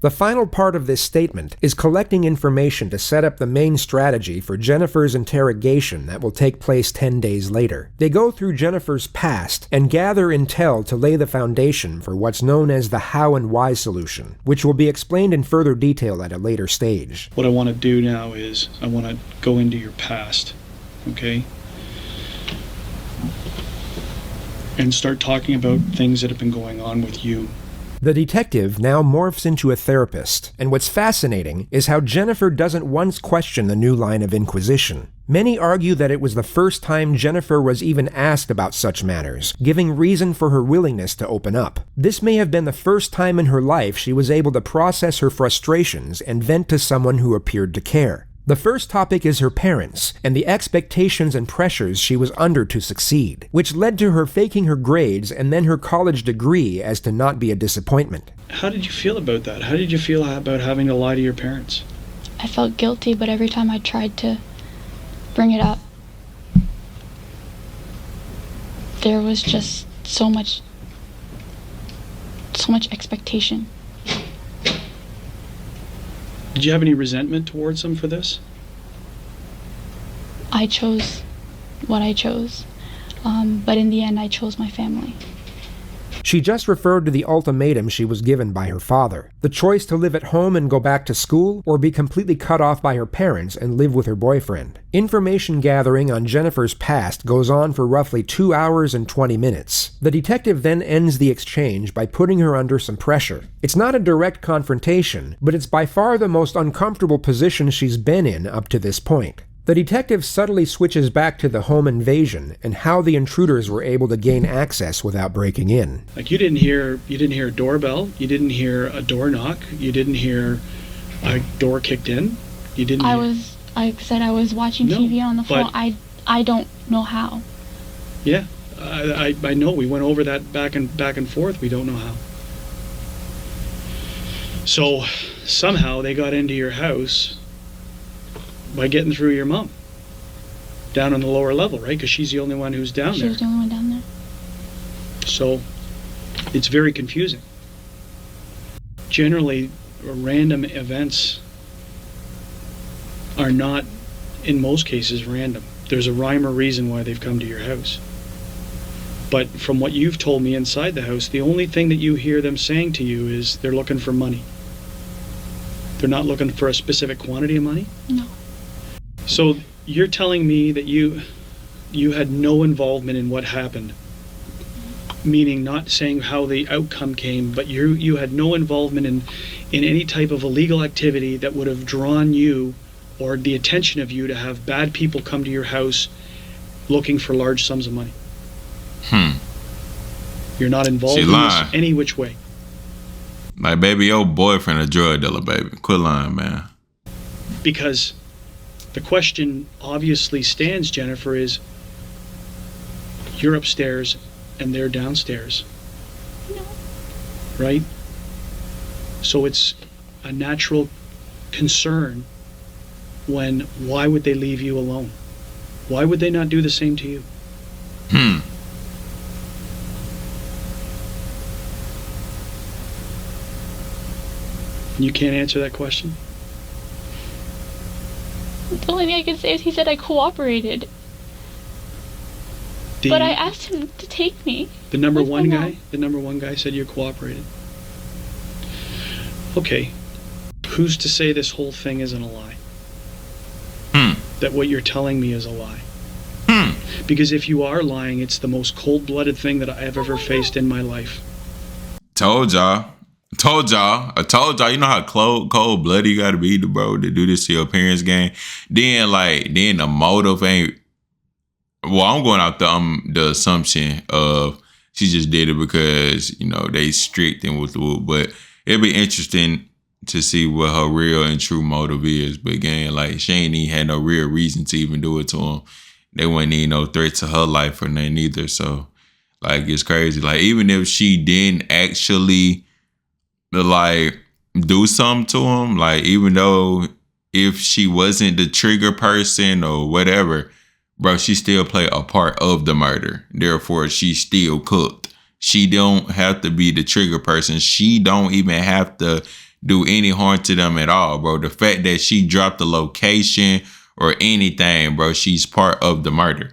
The final part of this statement is collecting information to set up the main strategy for Jennifer's interrogation that will take place 10 days later. They go through Jennifer's past and gather intel to lay the foundation for what's known as the how and why solution, which will be explained in further detail at a later stage. What I want to do now is I want to go into your past, okay? And start talking about things that have been going on with you. The detective now morphs into a therapist, and what's fascinating is how Jennifer doesn't once question the new line of inquisition. Many argue that it was the first time Jennifer was even asked about such matters, giving reason for her willingness to open up. This may have been the first time in her life she was able to process her frustrations and vent to someone who appeared to care. The first topic is her parents, and the expectations and pressures she was under to succeed, which led to her faking her grades and then her college degree as to not be a disappointment. How did you feel about that? How did you feel about having to lie to your parents? I felt guilty, but every time I tried to bring it up, there was just so much expectation. Did you have any resentment towards them for this? I chose what I chose, but in the end I chose my family. She just referred to the ultimatum she was given by her father. The choice to live at home and go back to school, or be completely cut off by her parents and live with her boyfriend. Information gathering on Jennifer's past goes on for roughly 2 hours and 20 minutes. The detective then ends the exchange by putting her under some pressure. It's not a direct confrontation, but it's by far the most uncomfortable position she's been in up to this point. The detective subtly switches back to the home invasion and how the intruders were able to gain access without breaking in. Like you didn't hear a doorbell, you didn't hear a door knock, you didn't hear a door kicked in, you didn't. I was watching TV on the phone. I don't know how. Yeah, I know. We went over that back and forth. We don't know how. So somehow they got into your house by getting through your mom down on the lower level, right? Because she's the only one who's down there. She was the only one down there. So it's very confusing. Generally, random events are not, in most cases, random. There's a rhyme or reason why they've come to your house. But from what you've told me inside the house, the only thing that you hear them saying to you is they're looking for money. They're not looking for a specific quantity of money? No. So you're telling me that you had no involvement in what happened, meaning not saying how the outcome came, but you had no involvement in any type of illegal activity that would have drawn you or the attention of you to have bad people come to your house looking for large sums of money. You're not involved in this any which way. Like, baby, your boyfriend a drug dealer, baby. Quit lying, man. Because the question obviously stands, Jennifer, is you're upstairs and they're downstairs. No. Right? So it's a natural concern why would they leave you alone? Why would they not do the same to you? You can't answer that question? The only thing I can say is he said I cooperated. But I asked him to take me. The number one guy said you cooperated. Okay. Who's to say this whole thing isn't a lie? That what you're telling me is a lie? Because if you are lying, it's the most cold-blooded thing that I've ever faced in my life. Told y'all. You know how cold-blooded you gotta be, bro, to do this to your parents' game. Then the motive ain't. Well, I'm going out the assumption of she just did it because, you know, they strict and with the wood. But it'd be interesting to see what her real and true motive is. But again, like, she ain't even had no real reason to even do it to him. They wasn't even no threat to her life or nothing either. So, like, it's crazy. Like, even if she didn't actually, like, do something to him, like, even though if she wasn't the trigger person or whatever, bro, she still played a part of the murder. Therefore, she still cooked. She don't have to be the trigger person. She don't even have to do any harm to them at all, bro. The fact that she dropped the location or anything, bro, she's part of the murder.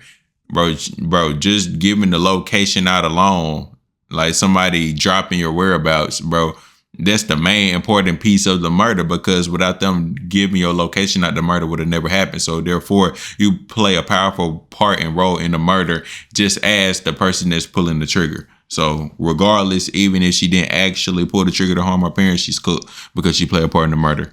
Bro, just giving the location out alone, like somebody dropping your whereabouts, bro, that's the main important piece of the murder, because without them giving your location out, the murder would have never happened. So therefore, you play a powerful part and role in the murder, just as the person that's pulling the trigger. So regardless, even if she didn't actually pull the trigger to harm her parents, she's cooked because she played a part in the murder.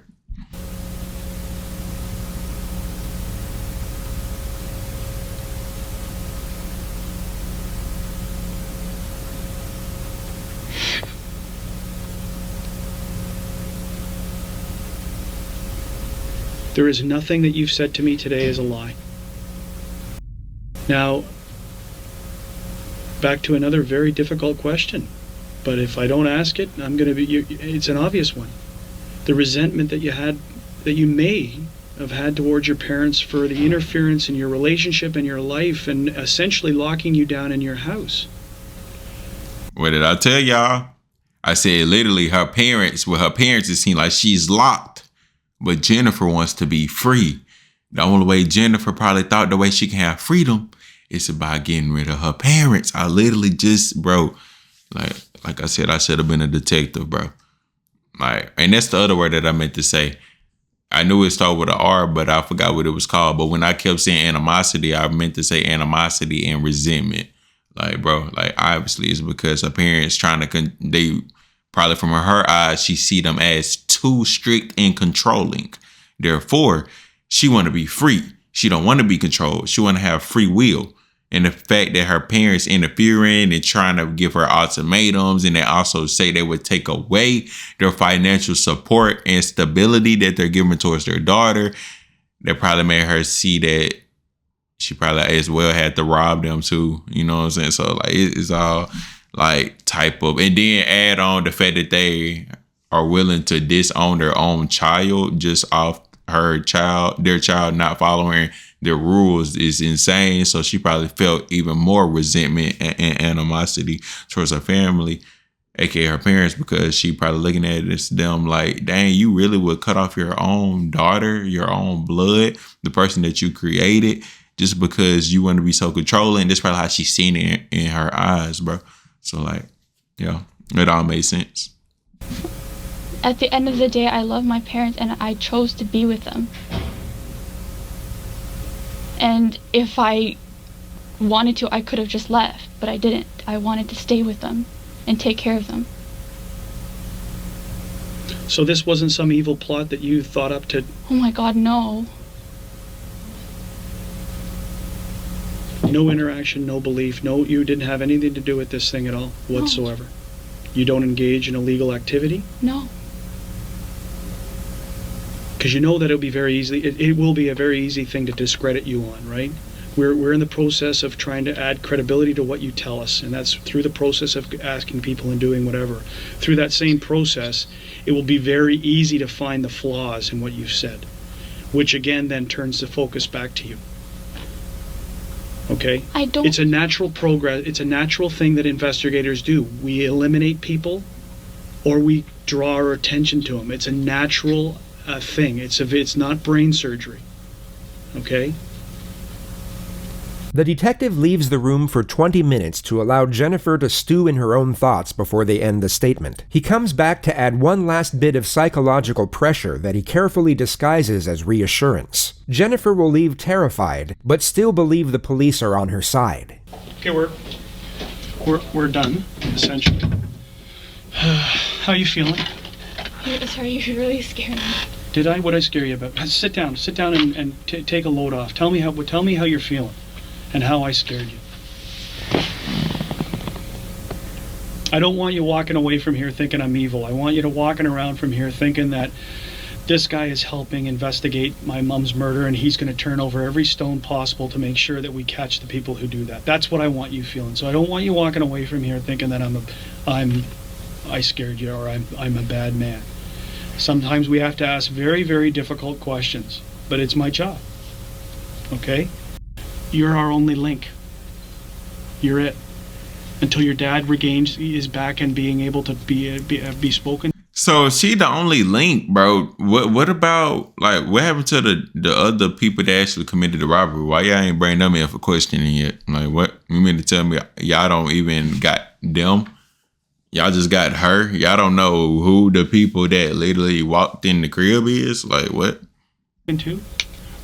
There is nothing that you've said to me today is a lie. Now, back to another very difficult question. But if I don't ask it, it's an obvious one. The resentment that you may have had towards your parents for the interference in your relationship and your life and essentially locking you down in your house. What did I tell y'all? I said literally with her parents, it seemed like she's locked. But Jennifer wants to be free. The only way Jennifer probably thought the way she can have freedom is by getting rid of her parents. I literally just, bro, Like I said, I should have been a detective, bro. Like, and that's the other word that I meant to say. I knew it started with an R, but I forgot what it was called. But when I kept saying animosity, I meant to say animosity and resentment. Like, bro, like obviously it's because her parents trying to, they probably from her eyes, she see them as too strict and controlling. Therefore, she want to be free. She don't want to be controlled. She want to have free will. And the fact that her parents interfering and trying to give her ultimatums, and they also say they would take away their financial support and stability that they're giving towards their daughter, that probably made her see that she probably as well had to rob them too. You know what I'm saying? So like it's all like type of, and then add on the fact that they are willing to disown their own child just off their child not following their rules is insane. So she probably felt even more resentment and animosity towards her family, aka her parents, because she probably looking at it as them like, dang, you really would cut off your own daughter, your own blood, the person that you created, just because you want to be so controlling. That's probably how she's seen it in her eyes, bro. So like, yeah, it all made sense. At the end of the day, I love my parents and I chose to be with them. And if I wanted to, I could have just left, but I didn't. I wanted to stay with them and take care of them. So this wasn't some evil plot that you thought up to... Oh my God, no. No interaction, no belief, no, you didn't have anything to do with this thing at all, whatsoever. No. You don't engage in illegal activity? No. Because you know that it'll be very easy. It will be a very easy thing to discredit you on, right? We're in the process of trying to add credibility to what you tell us, and that's through the process of asking people and doing whatever. Through that same process, it will be very easy to find the flaws in what you've said, which again then turns the focus back to you. Okay? It's a natural progress. It's a natural thing that investigators do. We eliminate people, or we draw our attention to them. It's a natural thing. It's not brain surgery. Okay? The detective leaves the room for 20 minutes to allow Jennifer to stew in her own thoughts before they end the statement. He comes back to add one last bit of psychological pressure that he carefully disguises as reassurance. Jennifer will leave terrified, but still believe the police are on her side. Okay, we're done, essentially. How are you feeling? Sorry, you really scared me. Did I? What did I scare you about? Sit down and take a load off. Tell me how you're feeling. And how I scared you. I don't want you walking away from here thinking I'm evil. I want you to walking around from here thinking that this guy is helping investigate my mom's murder and he's going to turn over every stone possible to make sure that we catch the people who do that. That's what I want you feeling. So I don't want you walking away from here thinking that I scared you or I'm a bad man. Sometimes we have to ask very, very difficult questions, but it's my job. Okay? You're our only link. You're it. Until your dad regains his back and being able to be spoken. So she the only link, bro. What about, like, what happened to the other people that actually committed the robbery? Why y'all ain't bring them in for questioning yet? Like, what? You mean to tell me y'all don't even got them? Y'all just got her? Y'all don't know who the people that literally walked in the crib is? Like, what?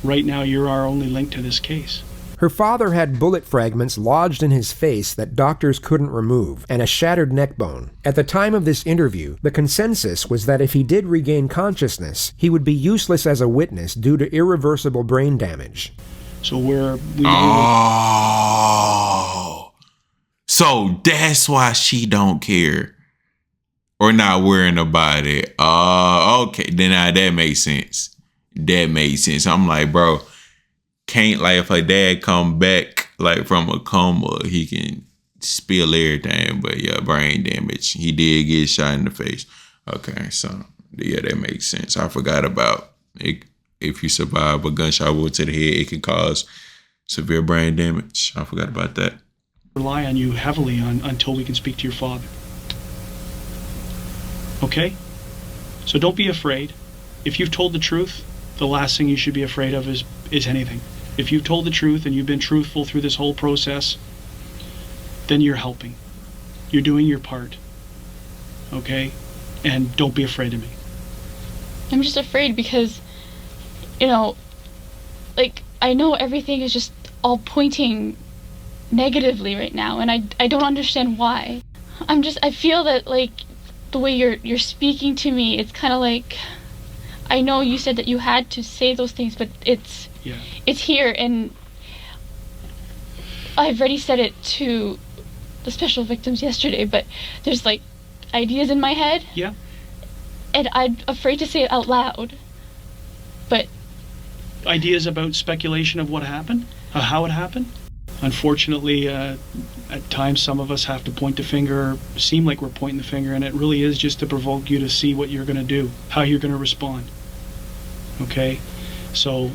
Right now, you're our only link to this case. Her father had bullet fragments lodged in his face that doctors couldn't remove, and a shattered neck bone. At the time of this interview, the consensus was that if he did regain consciousness, he would be useless as a witness due to irreversible brain damage. So so that's why she don't care or not worrying about it. Okay, then that makes sense. That makes sense. I'm like, bro, can't, like, if her dad come back like from a coma, he can spill everything, but yeah, brain damage. He did get shot in the face. Okay, so yeah, that makes sense. I forgot about it. If you survive a gunshot wound to the head, it can cause severe brain damage. I forgot about that. Rely on you heavily until we can speak to your father. Okay? So don't be afraid. If you've told the truth, the last thing you should be afraid of is anything. If you've told the truth and you've been truthful through this whole process, then you're helping. You're doing your part. Okay? And don't be afraid of me. I'm just afraid because, like, I know everything is just all pointing negatively right now, and I don't understand why. I feel that, like, the way you're speaking to me, it's kind of like, I know you said that you had to say those things, but it's here, and I've already said it to the special victims yesterday, but there's, like, ideas in my head. Yeah. And I'm afraid to say it out loud. But ideas about speculation of what happened, how it happened. Unfortunately, at times some of us have to point the finger, seem like we're pointing the finger, and it really is just to provoke you to see what you're going to do, how you're going to respond. Okay? So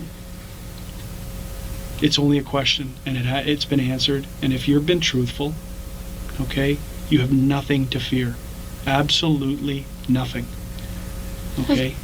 it's only a question, and it's been answered. And if you've been truthful, okay, you have nothing to fear. Absolutely nothing. Okay?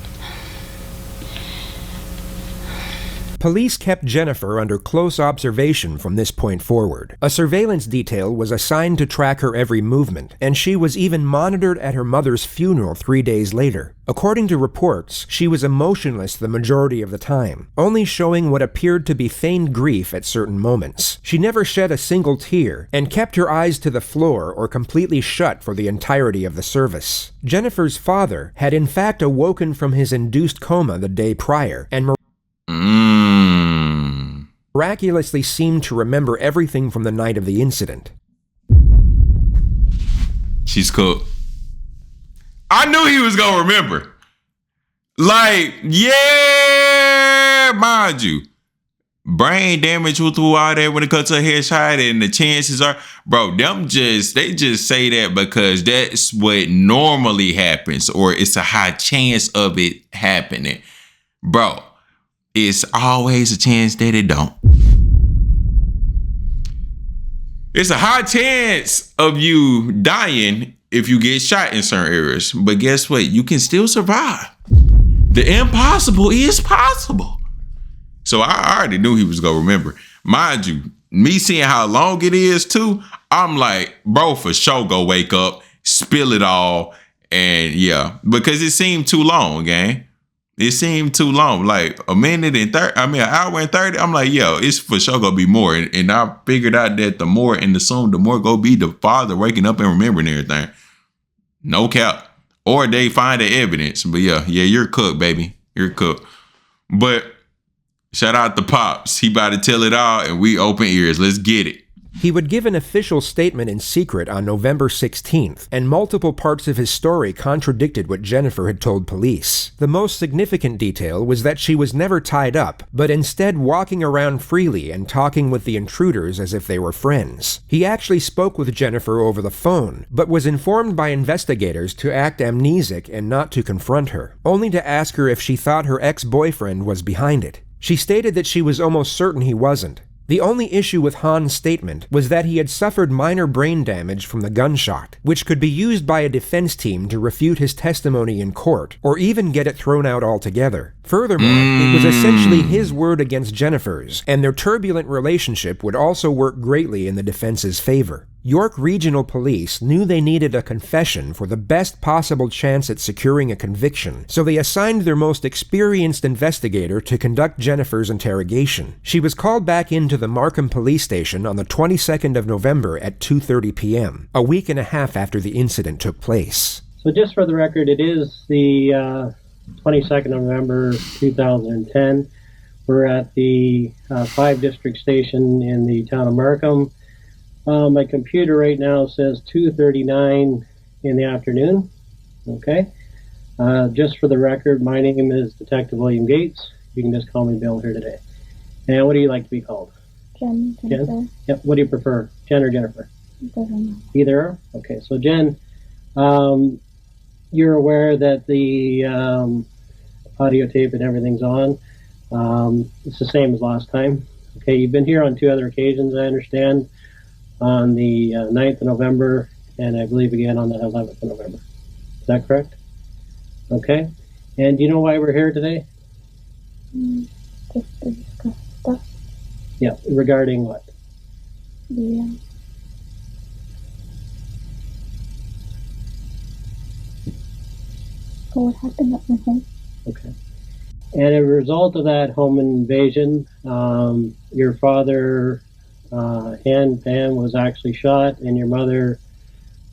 Police kept Jennifer under close observation from this point forward. A surveillance detail was assigned to track her every movement, and she was even monitored at her mother's funeral 3 days later. According to reports, she was emotionless the majority of the time, only showing what appeared to be feigned grief at certain moments. She never shed a single tear, and kept her eyes to the floor or completely shut for the entirety of the service. Jennifer's father had in fact awoken from his induced coma the day prior, and miraculously seemed to remember everything from the night of the incident. She's cooked. I knew he was gonna remember. Like, yeah, mind you, brain damage with all that when it comes to a headshot, and the chances are, bro, they just say that because that's what normally happens, or it's a high chance of it happening. Bro, it's always a chance that it don't. It's a high chance of you dying if you get shot in certain areas. But guess what? You can still survive. The impossible is possible. So I already knew he was going to remember. Mind you, me seeing how long it is too, I'm like, bro, for sure go wake up, spill it all. And yeah, because it seemed too long, gang. It seemed too long, like an hour and 30. I'm like, yo, it's for sure gonna be more. And I figured out that the more in the song, the more go be the father waking up and remembering everything. No cap. Or they find the evidence. But yeah, you're cooked, baby. You're cooked. But shout out to Pops. He about to tell it all, and we open ears. Let's get it. He would give an official statement in secret on November 16th, and multiple parts of his story contradicted what Jennifer had told police. The most significant detail was that she was never tied up, but instead walking around freely and talking with the intruders as if they were friends. He actually spoke with Jennifer over the phone, but was informed by investigators to act amnesic and not to confront her, only to ask her if she thought her ex-boyfriend was behind it. She stated that she was almost certain he wasn't. The only issue with Hahn's statement was that he had suffered minor brain damage from the gunshot, which could be used by a defense team to refute his testimony in court, or even get it thrown out altogether. Furthermore, it was essentially his word against Jennifer's, and their turbulent relationship would also work greatly in the defense's favor. York Regional Police knew they needed a confession for the best possible chance at securing a conviction, so they assigned their most experienced investigator to conduct Jennifer's interrogation. She was called back into the Markham Police Station on the 22nd of November at 2:30 p.m., a week and a half after the incident took place. So just for the record, it is the 22nd of November 2010. We're at the 5 District Station in the town of Markham. My computer right now says 2:39 in the afternoon. Okay. Just for the record, my name is Detective William Gates. You can just call me Bill here today. And what do you like to be called? Jen. Jen? Yep. What do you prefer, Jen or Jennifer? Doesn't know. Either or? Okay. So Jen, you're aware that the audio tape and everything's on. It's the same as last time. Okay. You've been here on 2 other occasions, I understand. On the 9th of November, and I believe again on the 11th of November. Is that correct? Okay. And do you know why we're here today? Just to discuss stuff. Yeah, regarding what? what happened at my home. Okay. And as a result of that home invasion, your father and Pam was actually shot, and your mother,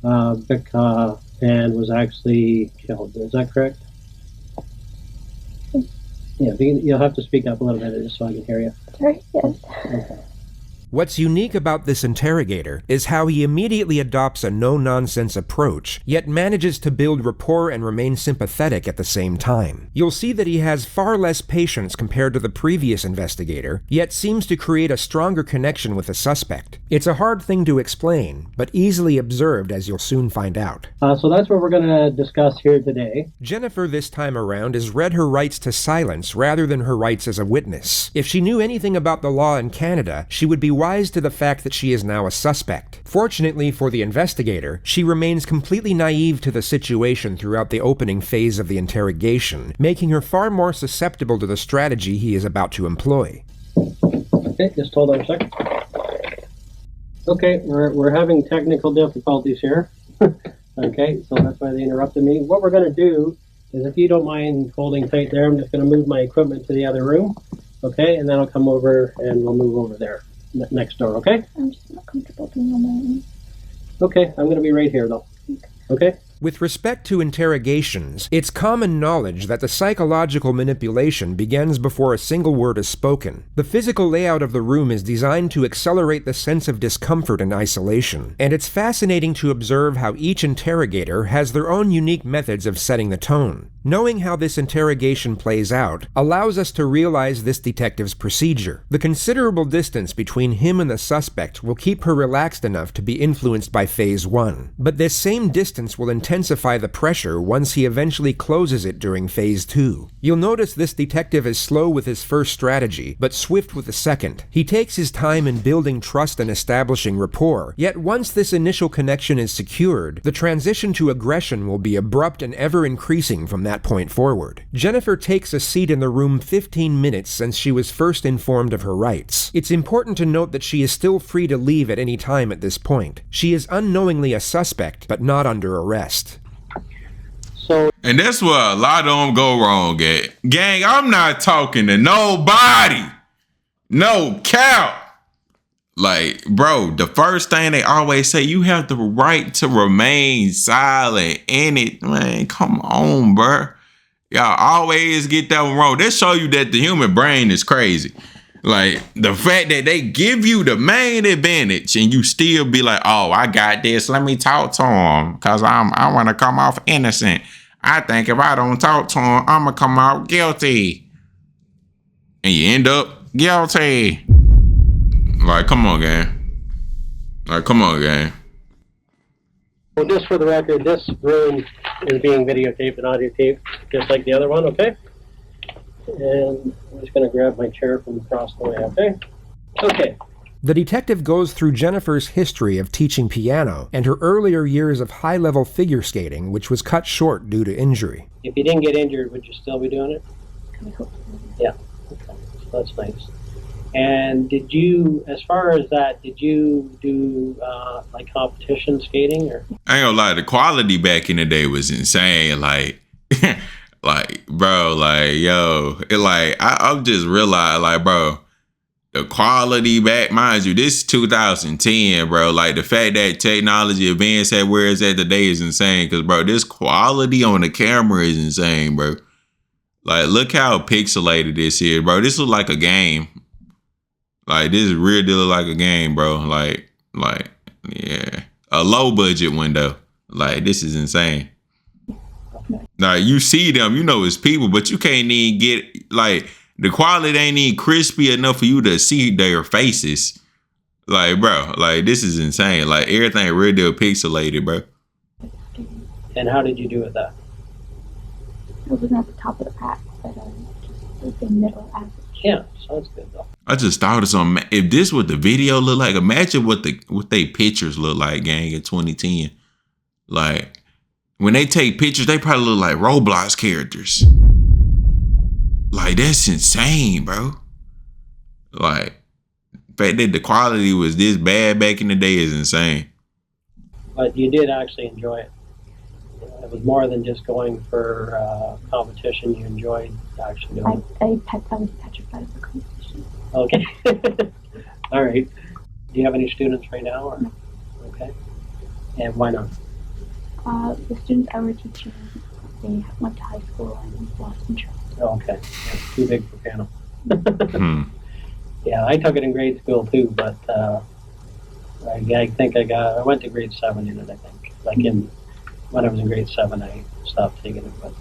Vic Pan, was actually killed. Is that correct? Yeah, you'll have to speak up a little bit just so I can hear you. Sorry, yes. Okay. What's unique about this interrogator is how he immediately adopts a no-nonsense approach, yet manages to build rapport and remain sympathetic at the same time. You'll see that he has far less patience compared to the previous investigator, yet seems to create a stronger connection with the suspect. It's a hard thing to explain, but easily observed, as you'll soon find out. So that's what we're going to discuss here today. Jennifer this time around has read her rights to silence rather than her rights as a witness. If she knew anything about the law in Canada, she would be wise to the fact that she is now a suspect. Fortunately for the investigator, she remains completely naive to the situation throughout the opening phase of the interrogation, making her far more susceptible to the strategy he is about to employ. Okay, just hold on a second. Okay, we're having technical difficulties here. Okay, so that's why they interrupted me. What we're going to do is, if you don't mind holding tight there, I'm just going to move my equipment to the other room. Okay, and then I'll come over and we'll move over there. Next door, okay? I'm just not comfortable being on my own. Okay, I'm going to be right here, though. Okay? With respect to interrogations, it's common knowledge that the psychological manipulation begins before a single word is spoken. The physical layout of the room is designed to accelerate the sense of discomfort and isolation, and it's fascinating to observe how each interrogator has their own unique methods of setting the tone. Knowing how this interrogation plays out allows us to realize this detective's procedure. The considerable distance between him and the suspect will keep her relaxed enough to be influenced by phase 1. But this same distance will intensify the pressure once he eventually closes it during phase 2. You'll notice this detective is slow with his first strategy, but swift with the second. He takes his time in building trust and establishing rapport, yet once this initial connection is secured, the transition to aggression will be abrupt and ever increasing from that point forward. Jennifer takes a seat in the room 15 minutes since she was first informed of her rights. It's important to note that she is still free to leave at any time at this point. She is unknowingly a suspect, but not under arrest. And that's where a lot of them go wrong at. Gang, I'm not talking to nobody. No cap. Like, bro, the first thing they always say, you have the right to remain silent in it. Man, come on, bro. Y'all always get that one wrong. They show you that the human brain is crazy. Like, the fact that they give you the main advantage and you still be like, oh, I got this. Let me talk to him because I want to come off innocent. I think if I don't talk to him, I'm going to come out guilty. And you end up guilty. Like, come on, gang. Like, come on, gang. Well, just for the record, this room is being videotaped and audio taped, just like the other one, okay? And I'm just going to grab my chair from across the way, okay? Okay. The detective goes through Jennifer's history of teaching piano and her earlier years of high-level figure skating, which was cut short due to injury. If you didn't get injured, would you still be doing it? Yeah. Okay. So that's nice. And did you, as far as that, did you do like competition skating or? I ain't gonna lie, the quality back in the day was insane. Like, like, bro, like, yo, it like, I've just realized, like, bro, the quality back, mind you, this is 2010, bro. Like, the fact that technology advanced at where it's at today is insane. Cause, bro, this quality on the camera is insane, bro. Like, look how pixelated this is, bro. This looks like a game. Like, this is real deal like a game, bro. Like, yeah. A low budget window. Like, this is insane. Now, you see them, you know it's people, but you can't even get, like, the quality ain't even crispy enough for you to see their faces. Like, bro, like, this is insane. Like, everything real deal pixelated, bro. And how did you do with that? I wasn't at the top of the pack, but just the middle average. Yeah, sounds good though. I just thought of something. If this what the video look like, imagine what they pictures look like, gang, in 2010. Like, when they take pictures, they probably look like Roblox characters. Like, that's insane, bro. Like, the fact that the quality was this bad back in the day is insane. But you did actually enjoy it. it was more than just going for competition. You enjoyed actually doing it. I was petrified of the competition. Okay. All right. Do you have any students right now? Or? No. Okay. And why not? The students I were teaching, they went to high school and lost interest. Oh, okay. Yeah, too big for piano. Hmm. Yeah, I took it in grade school too, but I think I went to grade 7 in it, I think. When I was in grade 7, I stopped taking it, but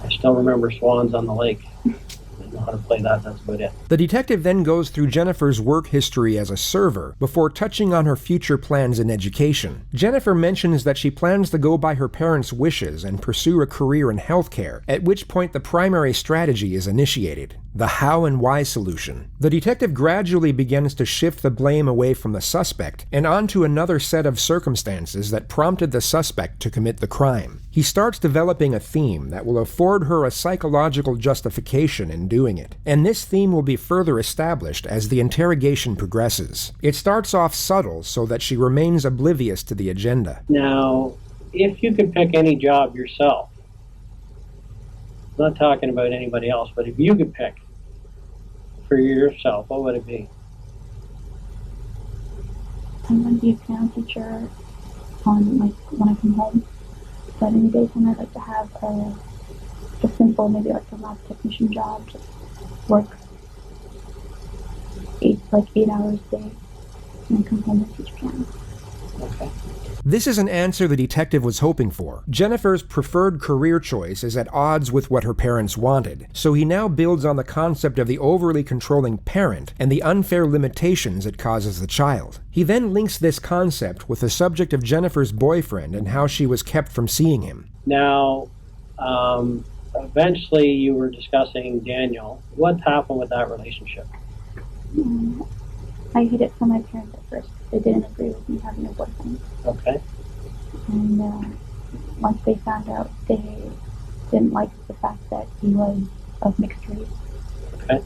I still remember Swans on the Lake. I know how to play that, that's about it. The detective then goes through Jennifer's work history as a server before touching on her future plans in education. Jennifer mentions that she plans to go by her parents' wishes and pursue a career in healthcare, at which point the primary strategy is initiated: the how and why solution. The detective gradually begins to shift the blame away from the suspect and onto another set of circumstances that prompted the suspect to commit the crime. He starts developing a theme that will afford her a psychological justification in doing it, and this theme will be further established as the interrogation progresses. It starts off subtle so that she remains oblivious to the agenda. Now, if you could pick any job yourself, I'm not talking about anybody else, but if you could pick for yourself, what would it be? I'm going to be a piano teacher when I come home. But in the daytime, I'd like to have a simple, maybe like a lab technician job, just work 8 hours a day, and then come home and teach piano. Okay. This is an answer the detective was hoping for. Jennifer's preferred career choice is at odds with what her parents wanted, so he now builds on the concept of the overly controlling parent and the unfair limitations it causes the child. He then links this concept with the subject of Jennifer's boyfriend and how she was kept from seeing him. Now, eventually you were discussing Daniel. What happened with that relationship? I hid it from my parents at first. They didn't agree with me having a boyfriend. Okay. And once they found out, they didn't like the fact that he was of mixed race. Okay.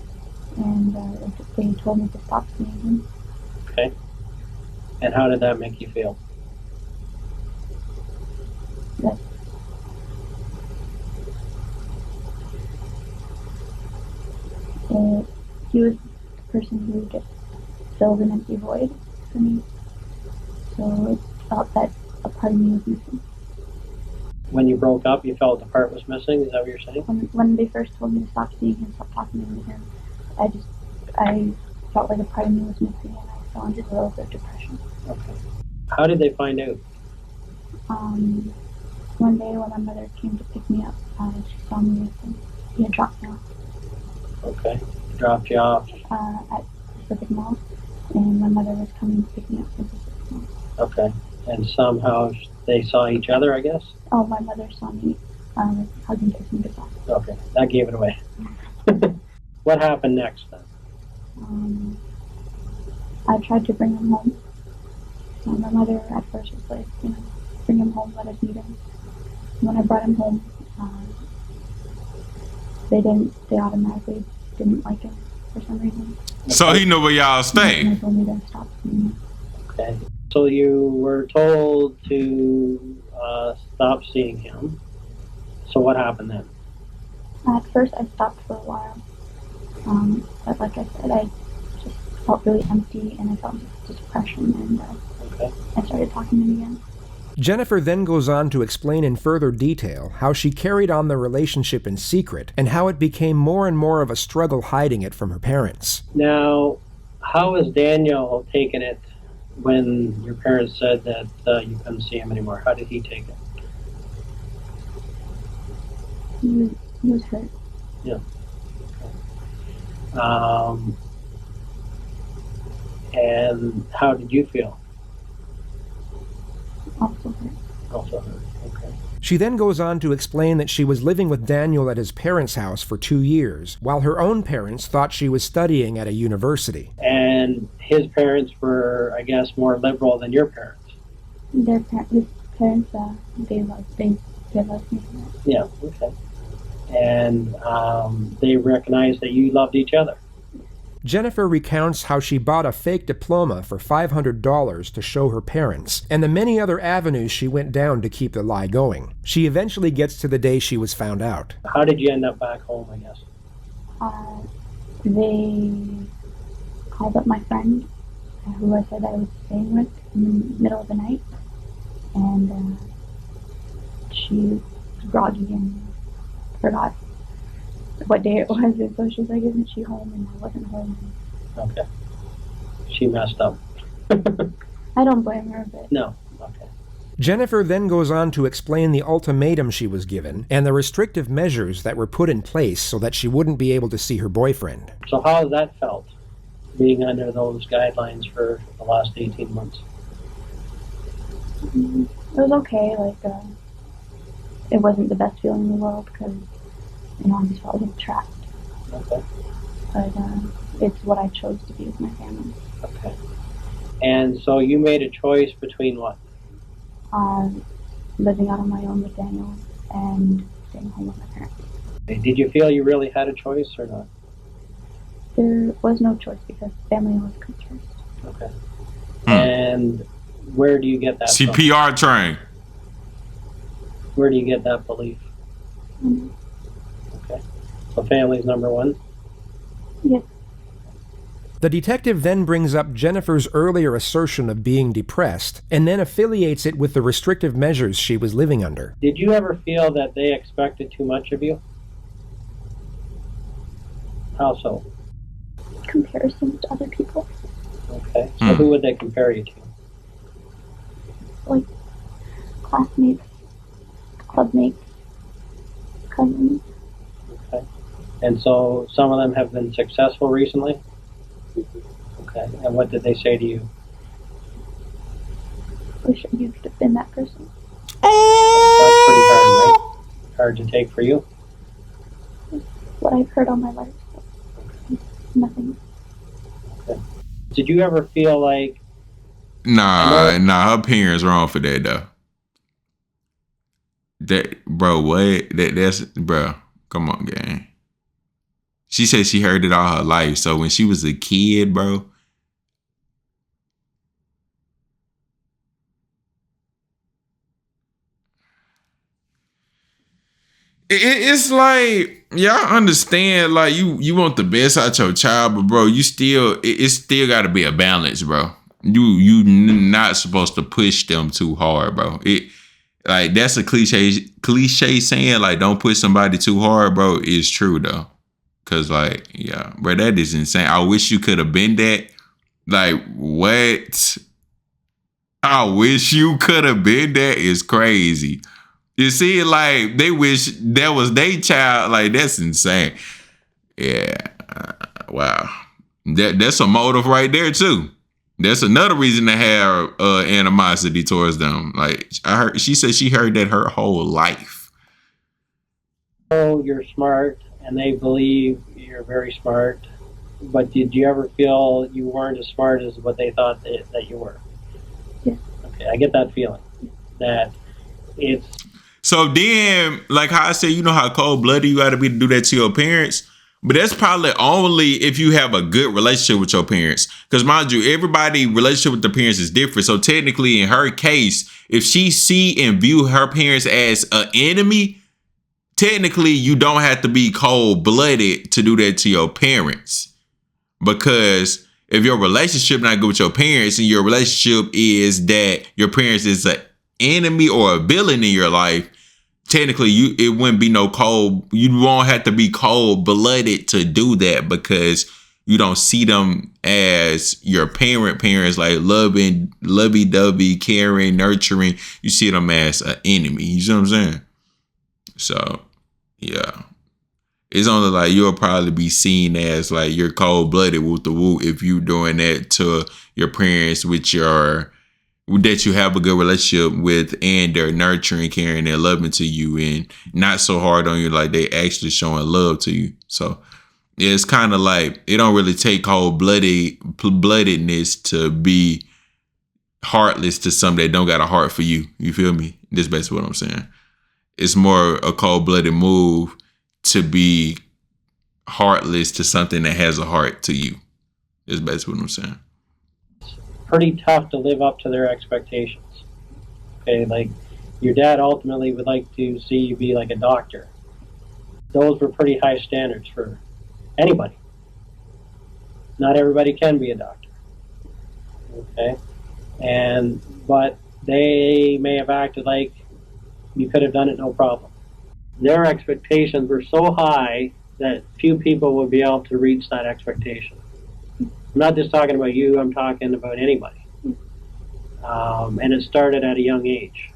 And they told me to stop seeing him. Okay. And how did that make you feel? That he was the person who just filled an empty void for me. So it felt that a part of me was missing. When you broke up, you felt the part was missing? Is that what you're saying? When they first told me to stop seeing him, stop talking to him, I felt like a part of me was missing, and I fell into a little bit of depression. Okay. How did they find out? One day when my mother came to pick me up, she saw me with him. He had dropped me off. Okay. Dropped you off? At Pacific Mall, and my mother was coming to pick me up from Pacific Mall. Okay. And somehow they saw each other, I guess? Oh, my mother saw me hugging, kissing goodbye. Okay. That gave it away. What happened next then? I tried to bring him home. My mother at first was like, bring him home, let us meet him. When I brought him home, they automatically didn't like him for some reason. So he knew where y'all stay. And they told me to stop seeing him. Okay. So you were told to stop seeing him. So what happened then? At first I stopped for a while. But like I said, I just felt really empty and I felt depression, and okay. I started talking to him again. Jennifer then goes on to explain in further detail how she carried on the relationship in secret and how it became more and more of a struggle hiding it from her parents. Now, how has Daniel taken it when your parents said that you couldn't see him anymore? How did he take it? He was hurt. Yeah. And how did you feel? Also hurt. Also hurt. Okay. She then goes on to explain that she was living with Daniel at his parents' house for 2 years, while her own parents thought she was studying at a university. And his parents were, I guess, more liberal than your parents. His parents, they loved me. Yeah, okay. And they recognized that you loved each other. Jennifer recounts how she bought a fake diploma for $500 to show her parents, and the many other avenues she went down to keep the lie going. She eventually gets to the day she was found out. How did you end up back home, I guess? They called up my friend, who I said I was staying with, in the middle of the night, and she was groggy and forgot what day it was, and so she's like, isn't she home? And I wasn't home. Okay. She messed up. I don't blame her a bit. No. Okay. Jennifer then goes on to explain the ultimatum she was given and the restrictive measures that were put in place so that she wouldn't be able to see her boyfriend. So how has that felt, being under those guidelines for the last 18 months? It was okay. It wasn't the best feeling in the world because, I just felt like trapped. Okay. But it's what I chose to be with my family. Okay. And so you made a choice between what? Living out on my own with Daniel and staying home with my parents. Did you feel you really had a choice or not? There was no choice because family always comes first. Okay. And where do you get that from? CPR train. Where do you get that belief? Okay. So family's number one? Yes. The detective then brings up Jennifer's earlier assertion of being depressed and then affiliates it with the restrictive measures she was living under. Did you ever feel that they expected too much of you? How so? Comparison to other people. Okay. So who would they compare you to? Like classmates, clubmates, cousins. Okay. And so some of them have been successful recently? Okay. And what did they say to you? Wish you could have been that person. That's pretty hard, right? Hard to take for you? What I've heard all my life. Nothing. Okay. Did you ever feel like... Nah, her parents wrong for that though. That's bro. Come on, gang. She said she heard it all her life. So when she was a kid, bro. It's like, yeah, I understand. Like you want the best out your child, but bro, it's still got to be a balance, bro. You not supposed to push them too hard, bro. Like that's a cliche saying. Like don't push somebody too hard, bro. It's true though. Cause like, yeah, bro, that is insane. I wish you could have been that. Like, what? I wish you could have been that is crazy. You see, like, they wish that was their child. Like, that's insane. Yeah. Wow. That's a motive right there, too. That's another reason to have animosity towards them. Like, she said she heard that her whole life. Oh, you're smart. And they believe you're very smart, but did you ever feel you weren't as smart as what they thought that you were? Yeah. Okay, I get that feeling. That it's... So then, like how I said, you know how cold-blooded you got to be to do that to your parents? But that's probably only if you have a good relationship with your parents. Because mind you, everybody's relationship with their parents is different. So technically, in her case, if she see and view her parents as an enemy, technically, you don't have to be cold-blooded to do that to your parents. Because if your relationship not good with your parents and your relationship is that your parents is an enemy or a villain in your life, technically, it wouldn't be no cold. You won't have to be cold-blooded to do that because you don't see them as your parents, like loving, lovey-dovey, caring, nurturing. You see them as an enemy. You see what I'm saying? So... yeah, it's only like you'll probably be seen as like you're cold-blooded with the woo if you doing that to your parents that you have a good relationship with and they're nurturing, caring, and loving to you and not so hard on you like they actually showing love to you. So it's kind of like it don't really take cold-bloodedness to be heartless to some that don't got a heart for you. You feel me? That's basically what I'm saying. It's more a cold-blooded move to be heartless to something that has a heart to you. Is basically what I'm saying. Pretty tough to live up to their expectations. Okay, like your dad ultimately would like to see you be like a doctor. Those were pretty high standards for anybody. Not everybody can be a doctor. Okay, but they may have acted like you could have done it no problem. Their expectations were so high that few people would be able to reach that expectation. I'm not just talking about you, I'm talking about anybody. And it started at a young age.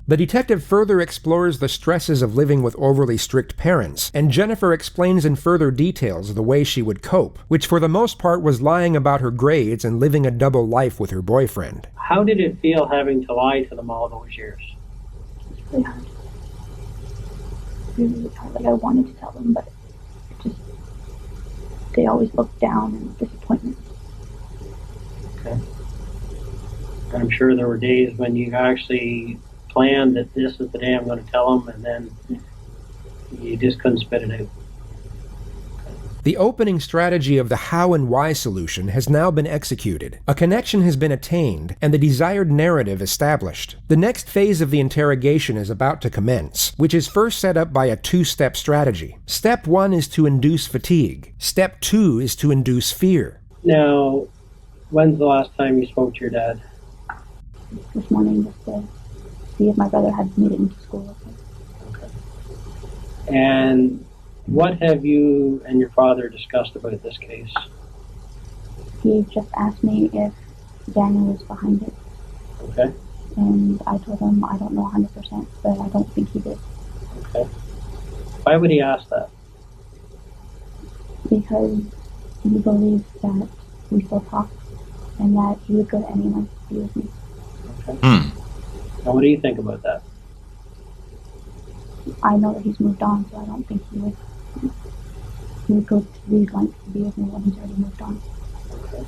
The detective further explores the stresses of living with overly strict parents, and Jennifer explains in further details the way she would cope, which for the most part was lying about her grades and living a double life with her boyfriend. How did it feel having to lie to them all those years? It's really hard. Really hard. Like I wanted to tell them, but they always looked down in disappointment. Okay. I'm sure there were days when you actually planned that this is the day I'm going to tell them, and then you just couldn't spit it out. The opening strategy of the how and why solution has now been executed. A connection has been attained, and the desired narrative established. The next phase of the interrogation is about to commence, which is first set up by a two-step strategy. Step 1 is to induce fatigue. Step 2 is to induce fear. Now, when's the last time you spoke to your dad? This morning, just to see if my brother had made it into school. Okay. And what have you and your father discussed about this case? He just asked me if Daniel was behind it. Okay. And I told him I don't know 100%, but I don't think he did. Okay. Why would he ask that? Because he believes that we still talk and that he would go to any length to be with me. Okay. Now, what do you think about that? I know that he's moved on, so I don't think he would go to these lengths to be with me when he's already moved on. Okay.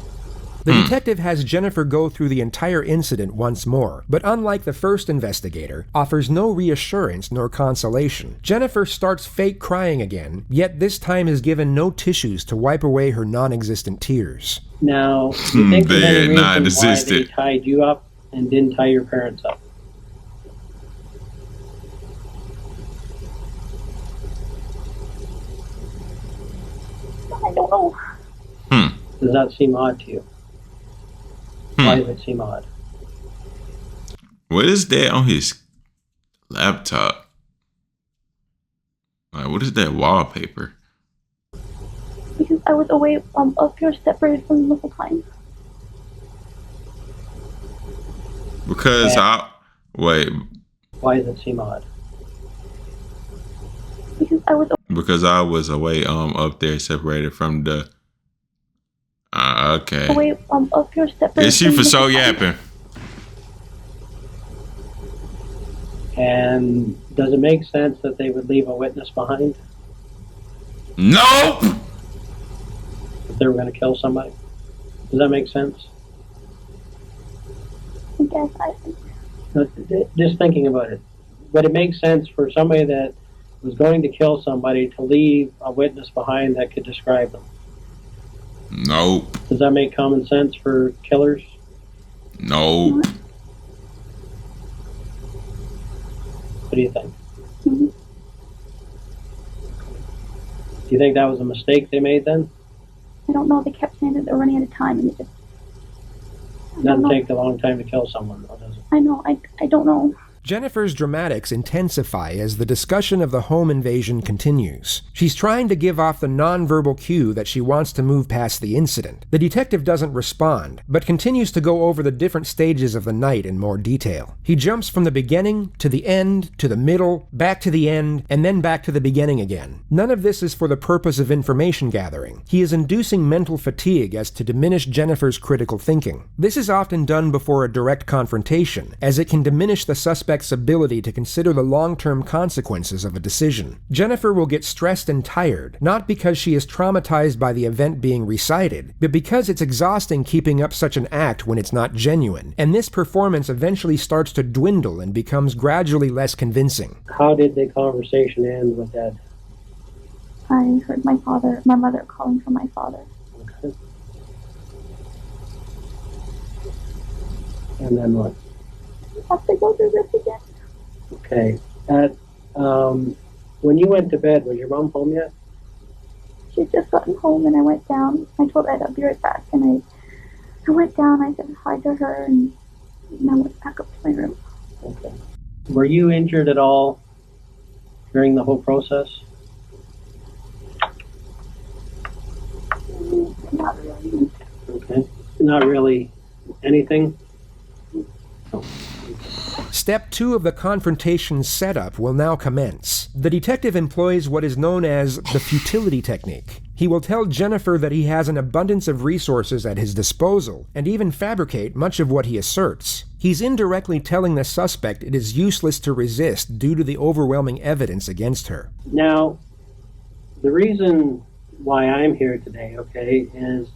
The detective has Jennifer go through the entire incident once more, but unlike the first investigator, offers no reassurance nor consolation. Jennifer starts fake crying again, yet this time is given no tissues to wipe away her non-existent tears. Now, do you think there's any They're reason why they non-existent. tied you up and didn't tie your parents up? I don't know. Does that seem odd to you? Why does it seem odd? What is that on his laptop? Like, what is that wallpaper? Because I was away up here separated from him the whole time. Because Why does it seem odd? Because I was Because I was away up there separated from the okay. away up here separated Is she from for him the so whole time. yapping? And does it make sense that they would leave a witness behind Nope. if they were going to kill somebody? Does that make sense? I guess Just thinking about it. Would it make sense for somebody that was going to kill somebody to leave a witness behind that could describe them? Nope. Does that make common sense for killers? Nope. What do you think? Mhm. Do you think that was a mistake they made then? I don't know. They kept saying that they're running out of time, and it just. I don't Doesn't know. take a long time to kill someone, though, does it? I know. I don't know. Jennifer's dramatics intensify as the discussion of the home invasion continues. She's trying to give off the nonverbal cue that she wants to move past the incident. The detective doesn't respond, but continues to go over the different stages of the night in more detail. He jumps from the beginning to the end to the middle, back to the end, and then back to the beginning again. None of this is for the purpose of information gathering. He is inducing mental fatigue as to diminish Jennifer's critical thinking. This is often done before a direct confrontation, as it can diminish the suspect's ability to consider the long-term consequences of a decision. Jennifer will get stressed and tired, not because she is traumatized by the event being recited, but because it's exhausting keeping up such an act when it's not genuine, and this performance eventually starts to dwindle and becomes gradually less convincing. How did the conversation end with Dad? I heard my mother calling for my father. Okay. And then what? Have to go through this again. Okay. When you went to bed, was your mom home yet? She'd just gotten home, and I went down. I told Ed I'd be right back, and I went down. I said hi to her, and I went back up to my room. Okay. Were you injured at all during the whole process? Not really. Okay. Not really anything? Step 2 of the confrontation setup will now commence. The detective employs what is known as the futility technique. He will tell Jennifer that he has an abundance of resources at his disposal, and even fabricate much of what he asserts. He's indirectly telling the suspect it is useless to resist due to the overwhelming evidence against her. Now, the reason why I'm here today, okay, is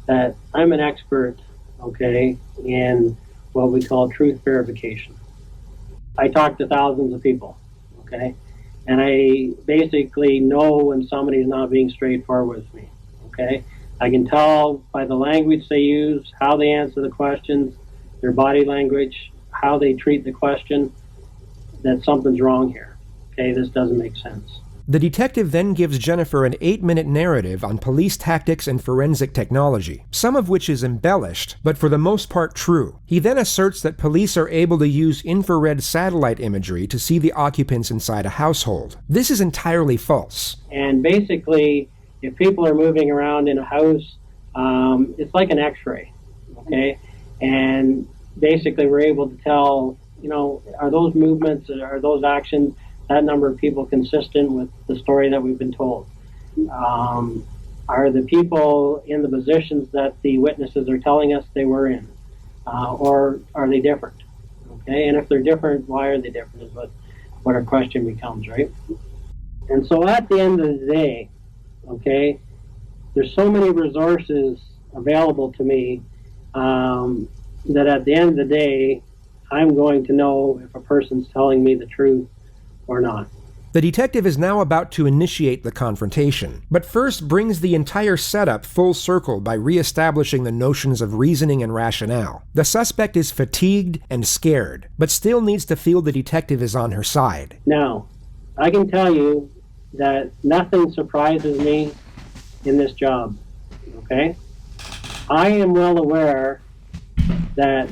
that I'm an expert, okay, in what we call truth verification. I talk to thousands of people, okay, and I basically know when somebody's not being straightforward with me, okay. I can tell by the language they use, how they answer the questions, their body language, how they treat the question, that something's wrong here, okay, this doesn't make sense. The detective then gives Jennifer an 8-minute narrative on police tactics and forensic technology, some of which is embellished, but for the most part true. He then asserts that police are able to use infrared satellite imagery to see the occupants inside a household. This is entirely false. And basically, if people are moving around in a house, it's like an x-ray, okay? And basically we're able to tell, you know, are those movements, are those actions, that number of people consistent with the story that we've been told? Are the people in the positions that the witnesses are telling us they were in? Or are they different? Okay, and if they're different, why are they different is what our question becomes, right? And so at the end of the day, okay, there's so many resources available to me that at the end of the day, I'm going to know if a person's telling me the truth or not. The detective is now about to initiate the confrontation, but first brings the entire setup full circle by re-establishing the notions of reasoning and rationale. The suspect is fatigued and scared, but still needs to feel the detective is on her side. Now, I can tell you that nothing surprises me in this job, okay? I am well aware that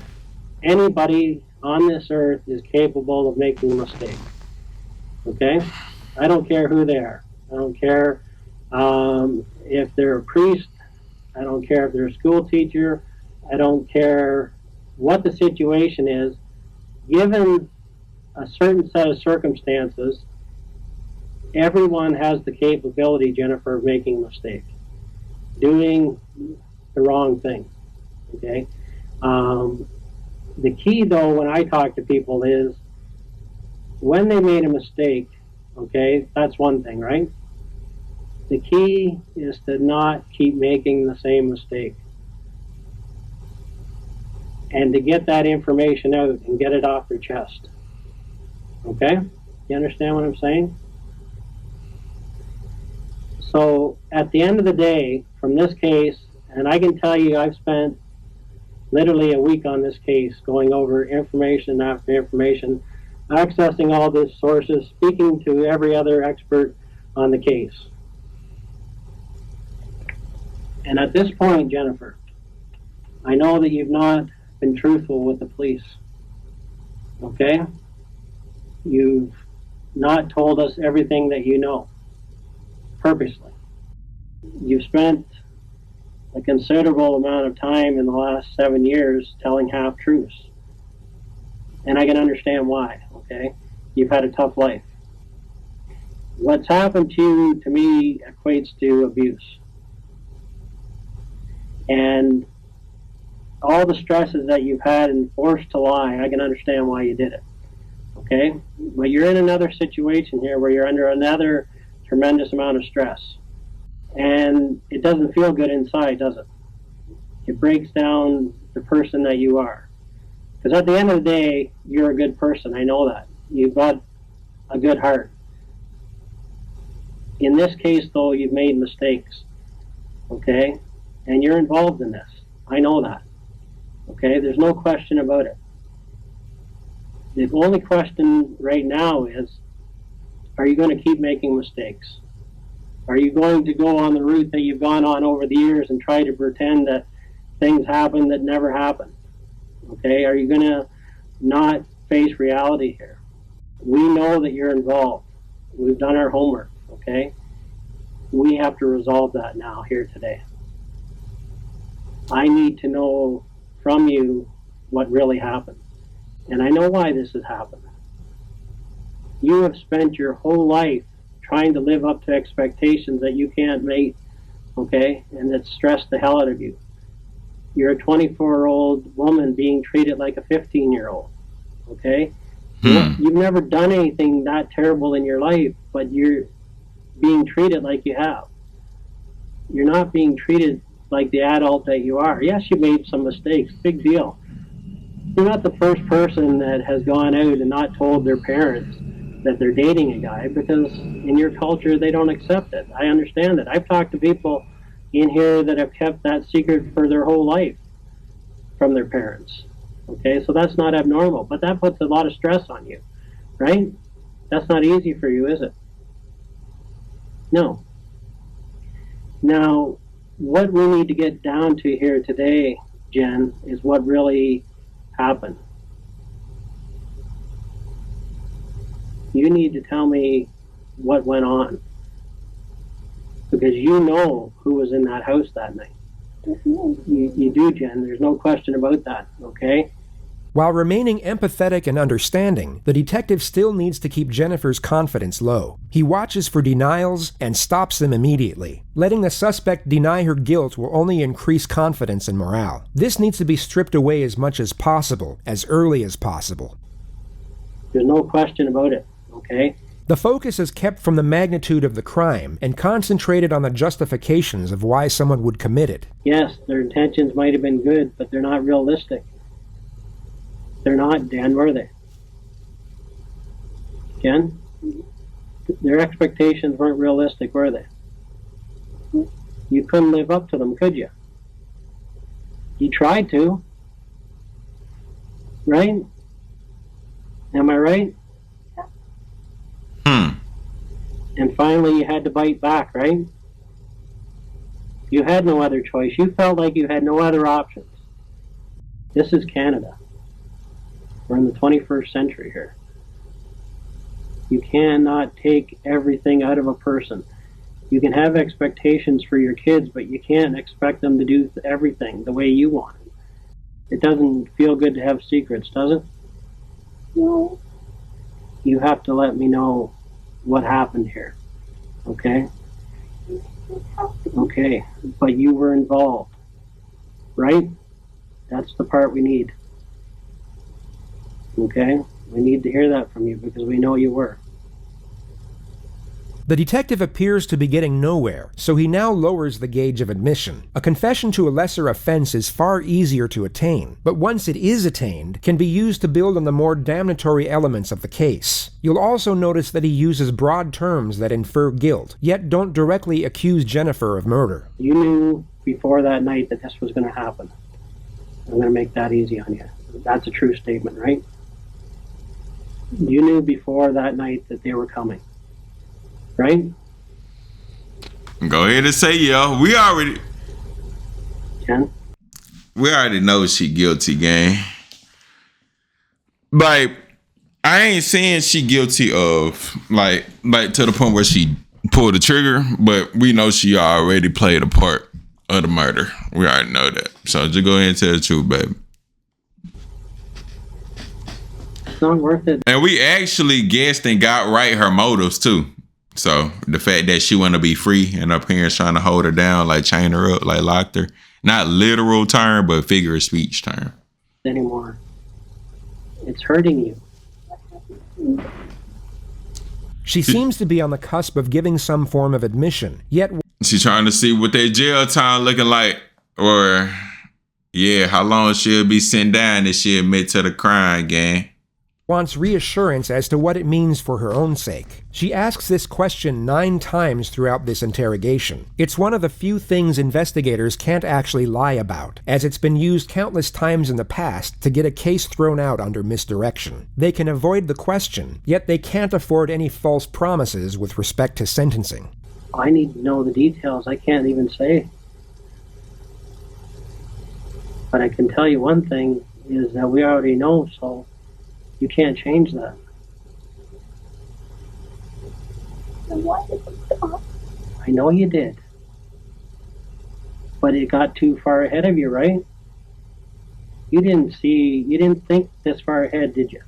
anybody on this earth is capable of making a mistake. Okay? I don't care who they are. I don't care if they're a priest. I don't care if they're a school teacher. I don't care what the situation is. Given a certain set of circumstances, everyone has the capability, Jennifer, of making a mistake, doing the wrong thing. Okay? The key, though, when I talk to people is when they made a mistake, okay, that's one thing, right? The key is to not keep making the same mistake. And to get that information out and get it off your chest. Okay? You understand what I'm saying? So at the end of the day, from this case, and I can tell you I've spent literally a week on this case, going over information after information, accessing all the sources, speaking to every other expert on the case. And at this point, Jennifer, I know that you've not been truthful with the police. Okay? You've not told us everything that you know, purposely. You've spent a considerable amount of time in the last 7 years telling half-truths. And I can understand why, okay? You've had a tough life. What's happened to you, to me, equates to abuse. And all the stresses that you've had and forced to lie, I can understand why you did it, okay? But you're in another situation here where you're under another tremendous amount of stress. And it doesn't feel good inside, does it? It breaks down the person that you are. Because at the end of the day, you're a good person. I know that. You've got a good heart. In this case, though, you've made mistakes. Okay? And you're involved in this. I know that. Okay, there's no question about it. The only question right now is, are you going to keep making mistakes? Are you going to go on the route that you've gone on over the years and try to pretend that things happen that never happened? Okay, are you going to not face reality here? We know that you're involved. We've done our homework, okay? We have to resolve that now, here today. I need to know from you what really happened. And I know why this has happened. You have spent your whole life trying to live up to expectations that you can't meet, okay? And that stress the hell out of you. You're a 24-year-old woman being treated like a 15-year-old, okay? You've never done anything that terrible in your life, but you're being treated like you have. You're not being treated like the adult that you are. Yes, you made some mistakes, big deal. You're not the first person that has gone out and not told their parents that they're dating a guy, because in your culture they don't accept it. I understand that. I've talked to people in here that have kept that secret for their whole life from their parents. Okay, so that's not abnormal, but that puts a lot of stress on you, right? That's not easy for you, is it? No. Now, what we need to get down to here today, Jen, is what really happened. You need to tell me what went on, because you know who was in that house that night. You do, Jen. There's no question about that, okay? While remaining empathetic and understanding, the detective still needs to keep Jennifer's confidence low. He watches for denials and stops them immediately. Letting the suspect deny her guilt will only increase confidence and morale. This needs to be stripped away as much as possible, as early as possible. There's no question about it, okay? The focus is kept from the magnitude of the crime and concentrated on the justifications of why someone would commit it. Yes, their intentions might have been good, but they're not realistic. They're not, Dan, were they? Ken? Their expectations weren't realistic, were they? You couldn't live up to them, could you? You tried to. Right? Am I right? And finally you had to bite back, right? You had no other choice. You felt like you had no other options. This is Canada. We're in the 21st century here. You cannot take everything out of a person. You can have expectations for your kids, but you can't expect them to do everything the way you want it. It doesn't feel good to have secrets, does it? No. You have to let me know what happened here, okay? Okay, but you were involved, right? That's the part we need. Okay? We need to hear that from you because we know you were. The detective appears to be getting nowhere, so he now lowers the gauge of admission. A confession to a lesser offense is far easier to attain, but once it is attained, can be used to build on the more damnatory elements of the case. You'll also notice that he uses broad terms that infer guilt, yet don't directly accuse Jennifer of murder. You knew before that night that this was going to happen. I'm going to make that easy on you. That's a true statement, right? You knew before that night that they were coming. Right? Go ahead and say, yeah. We already know she guilty, gang. Like, I ain't saying she guilty of like to the point where she pulled the trigger, but we know she already played a part of the murder. We already know that. So just go ahead and tell the truth, baby. It's not worth it. And we actually guessed and got right her motives too. So the fact that she want to be free and her parents trying to hold her down, like chain her up, like locked her, not literal term, but figure of speech term. Anymore. It's hurting you. She seems to be on the cusp of giving some form of admission, yet she's trying to see what their jail time looking like, or how long she'll be sent down if she admit to the crime, gang. wants reassurance as to what it means for her own sake. She asks this question 9 times throughout this interrogation. It's one of the few things investigators can't actually lie about, as it's been used countless times in the past to get a case thrown out under misdirection. They can avoid the question, yet they can't afford any false promises with respect to sentencing. I need to know the details. I can't even say. But I can tell you one thing is that we already know, so you can't change that. Then why did you stop? I know you did. But it got too far ahead of you, right? You didn't think this far ahead, did you?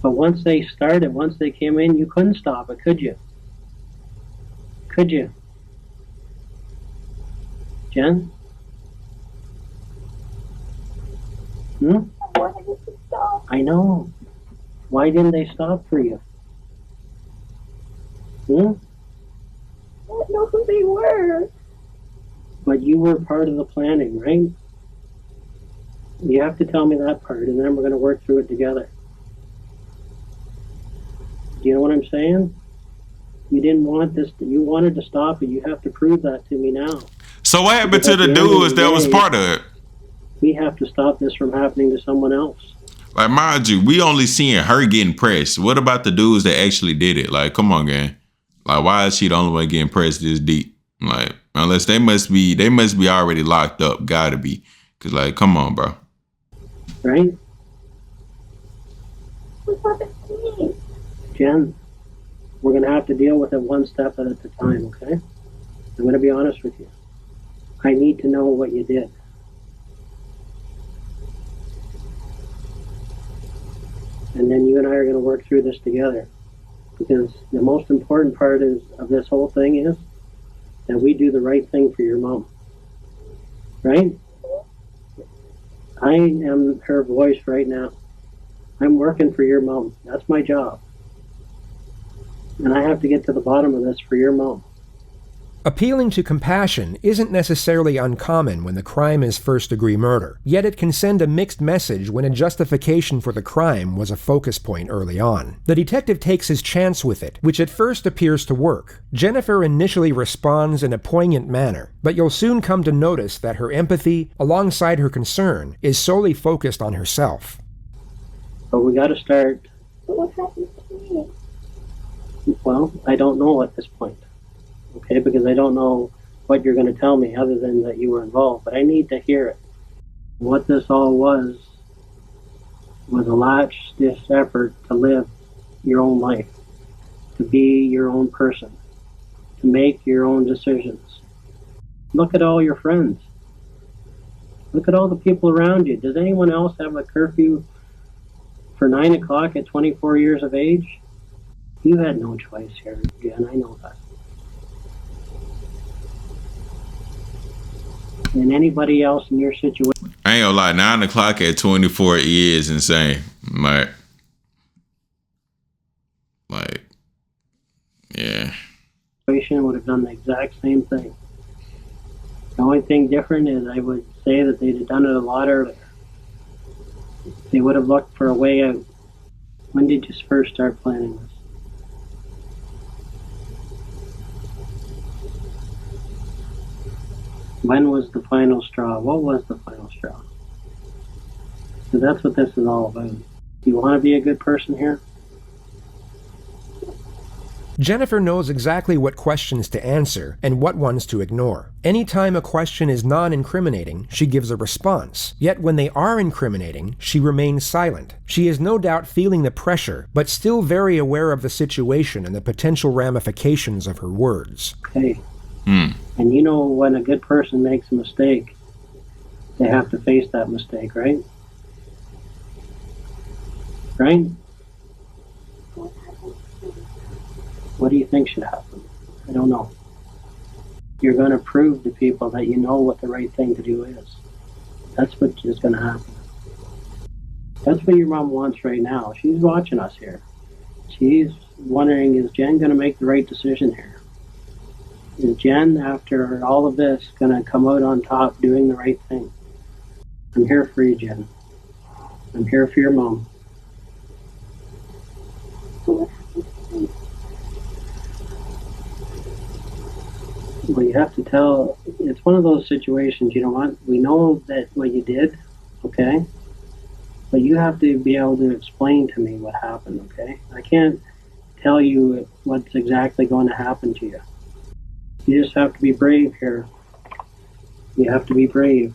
But once they came in, you couldn't stop it, could you? Could you? Jen? Why did you stop? I know. Why didn't they stop for you? I didn't know who they were. But you were part of the planning, right? You have to tell me that part, and then we're going to work through it together. Do you know what I'm saying? You didn't want this. You wanted to stop it. You have to prove that to me now. So what happened to the dudes that was part of it? We have to stop this from happening to someone else. Like, mind you, we only seeing her getting pressed. What about the dudes that actually did it? Like, come on, gang. Like, why is she the only one getting pressed this deep? Like, unless they must be already locked up. Gotta be. Cause like, come on, bro. Right? What happened to me? Jen, we're going to have to deal with it one step at a time, okay? I'm going to be honest with you. I need to know what you did. And then you and I are going to work through this together. Because the most important part of this whole thing is that we do the right thing for your mom. Right? I am her voice right now. I'm working for your mom. That's my job. And I have to get to the bottom of this for your mom. Appealing to compassion isn't necessarily uncommon when the crime is first-degree murder, yet it can send a mixed message when a justification for the crime was a focus point early on. The detective takes his chance with it, which at first appears to work. Jennifer initially responds in a poignant manner, but you'll soon come to notice that her empathy, alongside her concern, is solely focused on herself. But we got to start. But what happened to me? Well, I don't know at this point. Okay, because I don't know what you're going to tell me other than that you were involved, but I need to hear it. What this all was a last-ditch effort to live your own life, to be your own person, to make your own decisions. Look at all your friends. Look at all the people around you. Does anyone else have a curfew for 9 o'clock at 24 years of age? You had no choice here, Jen, I know that. And anybody else in your situation. I ain't gonna lie, 9 o'clock at 24 is insane. Like, yeah. Would have done the exact same thing. The only thing different is I would say that they'd have done it a lot earlier. They would have looked for a way out. When did you first start planning this? When was the final straw? What was the final straw? So that's what this is all about. Do you want to be a good person here? Jennifer knows exactly what questions to answer and what ones to ignore. Anytime a question is non-incriminating, she gives a response. Yet when they are incriminating, she remains silent. She is no doubt feeling the pressure, but still very aware of the situation and the potential ramifications of her words. Okay. And you know when a good person makes a mistake, they have to face that mistake, right? Right? What do you think should happen? I don't know. You're going to prove to people that you know what the right thing to do is. That's what is going to happen. That's what your mom wants right now. She's watching us here. She's wondering, is Jen going to make the right decision here? Is Jen, after all of this, going to come out on top doing the right thing? I'm here for you, Jen. I'm here for your mom. Well, you have to tell. It's one of those situations, you know what? We know that what you did, okay? But you have to be able to explain to me what happened, okay? I can't tell you what's exactly going to happen to you. You just have to be brave here. You have to be brave.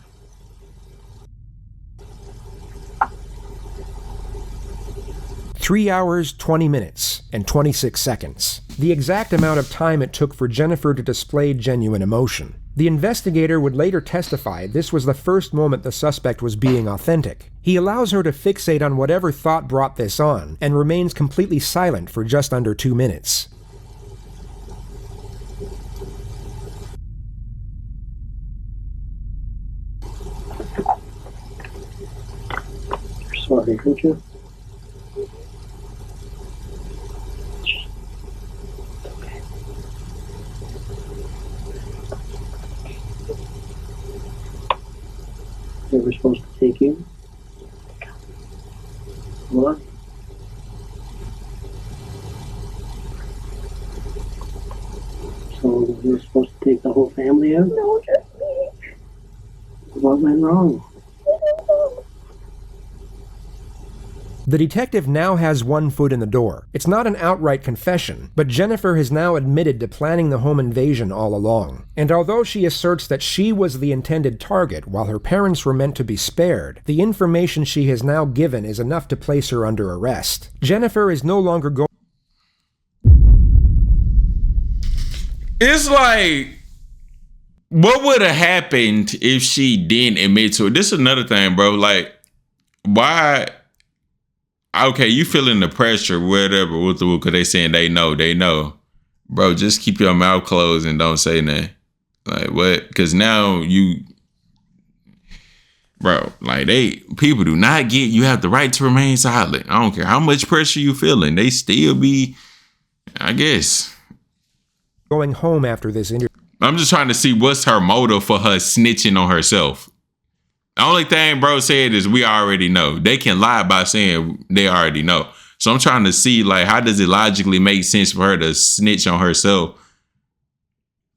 "3 hours, 20 minutes, and 26 seconds. The exact amount of time it took for Jennifer to display genuine emotion. The investigator would later testify this was the first moment the suspect was being authentic. He allows her to fixate on whatever thought brought this on, and remains completely silent for just under 2 minutes. Sorry, aren't you? They were supposed to take you? What? So you were supposed to take the whole family out? No, just me. What went wrong? The detective now has one foot in the door. It's not an outright confession, but Jennifer has now admitted to planning the home invasion all along. And although she asserts that she was the intended target while her parents were meant to be spared, the information she has now given is enough to place her under arrest. Jennifer is no longer going... It's like, what would have happened if she didn't admit to it? This is another thing, bro. Like, why... Okay, you feeling the pressure, whatever, because they saying they know. Bro, just keep your mouth closed and don't say nothing. Like, what? Because now you... Bro, like, people do not get, you have the right to remain silent. I don't care how much pressure you feeling. They still be, I guess... going home after this interview. I'm just trying to see what's her motive for her snitching on herself. The only thing bro said is we already know. They can lie by saying they already know. So I'm trying to see, like, how does it logically make sense for her to snitch on herself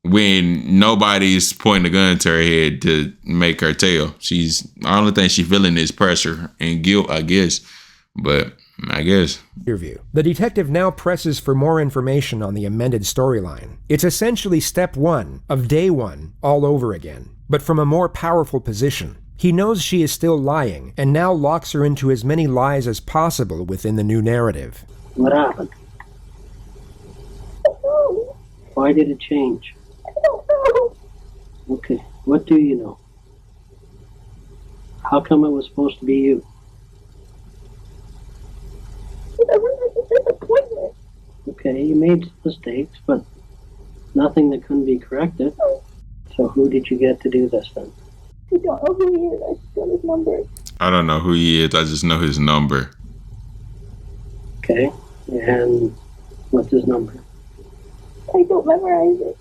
when nobody's pointing a gun to her head to make her tell? The only thing she's feeling is pressure and guilt, I guess. But I guess. Interview. The detective now presses for more information on the amended storyline. It's essentially step one of day one all over again, but from a more powerful position. He knows she is still lying, and now locks her into as many lies as possible within the new narrative. What happened? Why did it change? I don't know. Okay, what do you know? How come it was supposed to be you? I was a disappointment. Okay, you made mistakes, but nothing that couldn't be corrected. So who did you get to do this then? I don't know who he is. I just got his number. I don't know who he is. I just know his number. Okay, and what's his number? I don't memorize it.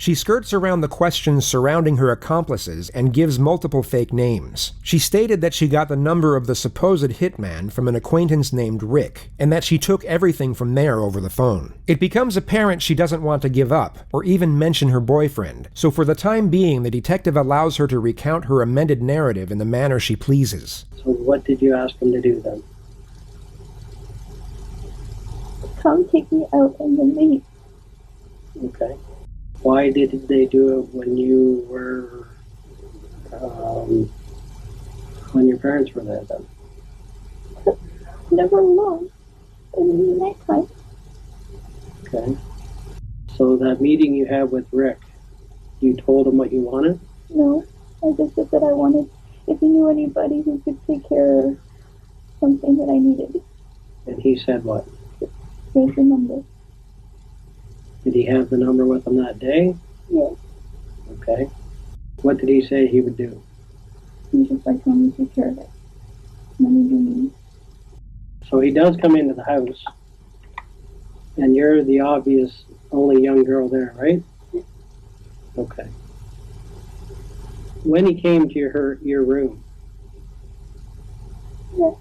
She skirts around the questions surrounding her accomplices and gives multiple fake names. She stated that she got the number of the supposed hitman from an acquaintance named Rick, and that she took everything from there over the phone. It becomes apparent she doesn't want to give up, or even mention her boyfriend, so for the time being the detective allows her to recount her amended narrative in the manner she pleases. So what did you ask him to do then? Come take me out and then leave. Okay. Why did they do it when you were, when your parents were there then? Never alone. In the nighttime. Okay. So that meeting you had with Rick, you told him what you wanted? No, I just said that I wanted, if he knew anybody who could take care of something that I needed. And he said what? Here's the number. Did he have the number with him that day? Yes. Okay. What did he say he would do? He just like told me to take care of it. Money do me. So he does come into the house, and you're the obvious only young girl there, right? Yes. Okay. When he came to your room, Yes.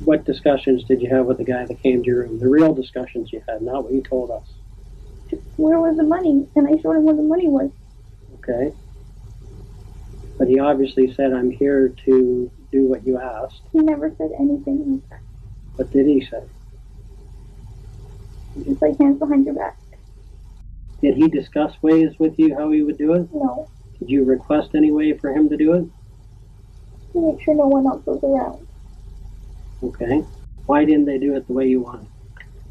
What discussions did you have with the guy that came to your room? The real discussions you had, not what you told us. Where was the money? And I showed him where the money was. Okay. But he obviously said, I'm here to do what you asked. He never said anything like that. What did he say? Just like hands behind your back. Did he discuss ways with you how he would do it? No. Did you request any way for him to do it? To make sure no one else was around. Okay. Why didn't they do it the way you wanted?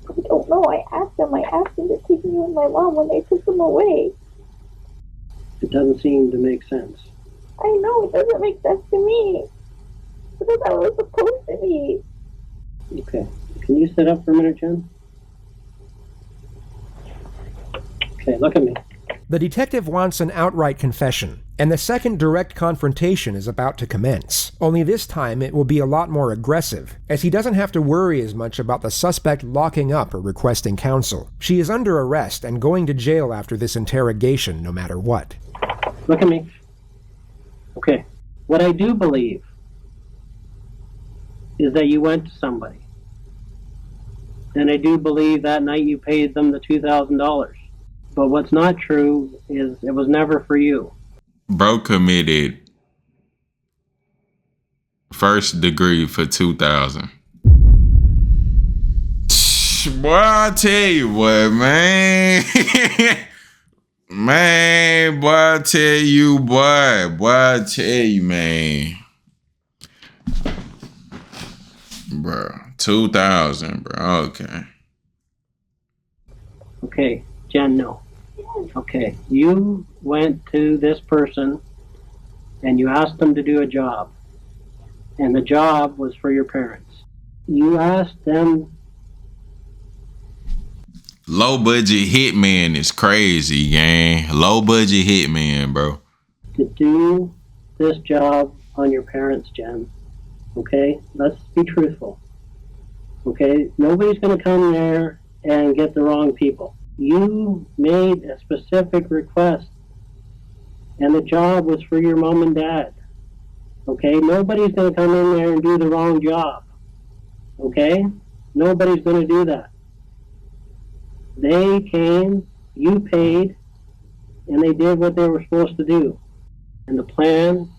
I don't know. I asked them to take me with my mom when they took them away. It doesn't seem to make sense. I know, it doesn't make sense to me. But that's how it was supposed to be. Okay. Can you sit up for a minute, Jen? Okay, look at me. The detective wants an outright confession, and the second direct confrontation is about to commence. Only this time it will be a lot more aggressive, as he doesn't have to worry as much about the suspect locking up or requesting counsel. She is under arrest and going to jail after this interrogation no matter what. Look at me. Okay. What I do believe is that you went to somebody. And I do believe that night you paid them the $2,000. But what's not true is it was never for you. Bro committed first degree for 2,000. Boy, I tell you what, man. Man, boy, I tell you, boy, I tell you, man. Bro, 2,000, bro. Okay. Okay, Jen, no. Okay, you went to this person and you asked them to do a job. And the job was for your parents. You asked them. Low budget hitman is crazy, gang. Low budget hitman, bro. To do this job on your parents, Jen. Okay? Let's be truthful. Okay? Nobody's going to come there and get the wrong people. You made a specific request, and the job was for your mom and dad. Okay? Nobody's going to come in there and do the wrong job. Okay? Nobody's going to do that. They came, you paid, and they did what they were supposed to do. And the plan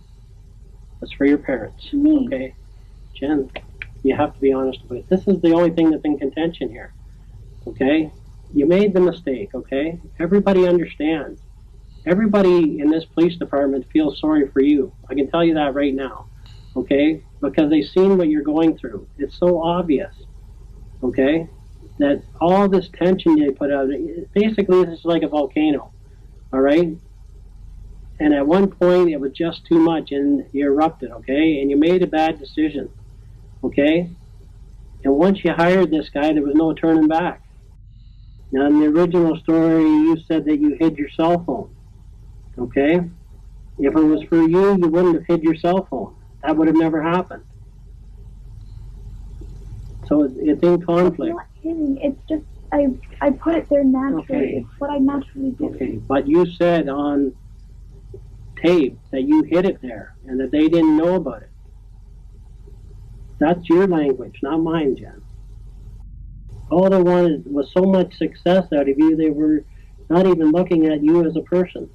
was for your parents. Me. Okay? Jen, you have to be honest about it. This is the only thing that's in contention here. Okay? You made the mistake, okay? Everybody understands. Everybody in this police department feels sorry for you. I can tell you that right now. Okay? Because they've seen what you're going through. It's so obvious. Okay? That all this tension they put out, basically this is like a volcano, all right? And at one point it was just too much and you erupted, okay? And you made a bad decision, okay? And once you hired this guy, there was no turning back. Now in the original story, you said that you hid your cell phone, okay? If it was for you, you wouldn't have hid your cell phone. That would have never happened. So it's in conflict. It's not hidden. It's just I put it there naturally. Okay. It's what I naturally do. Okay, but you said on tape that you hid it there and that they didn't know about it. That's your language, not mine, Jen. All they wanted was so much success out of you, they were not even looking at you as a person.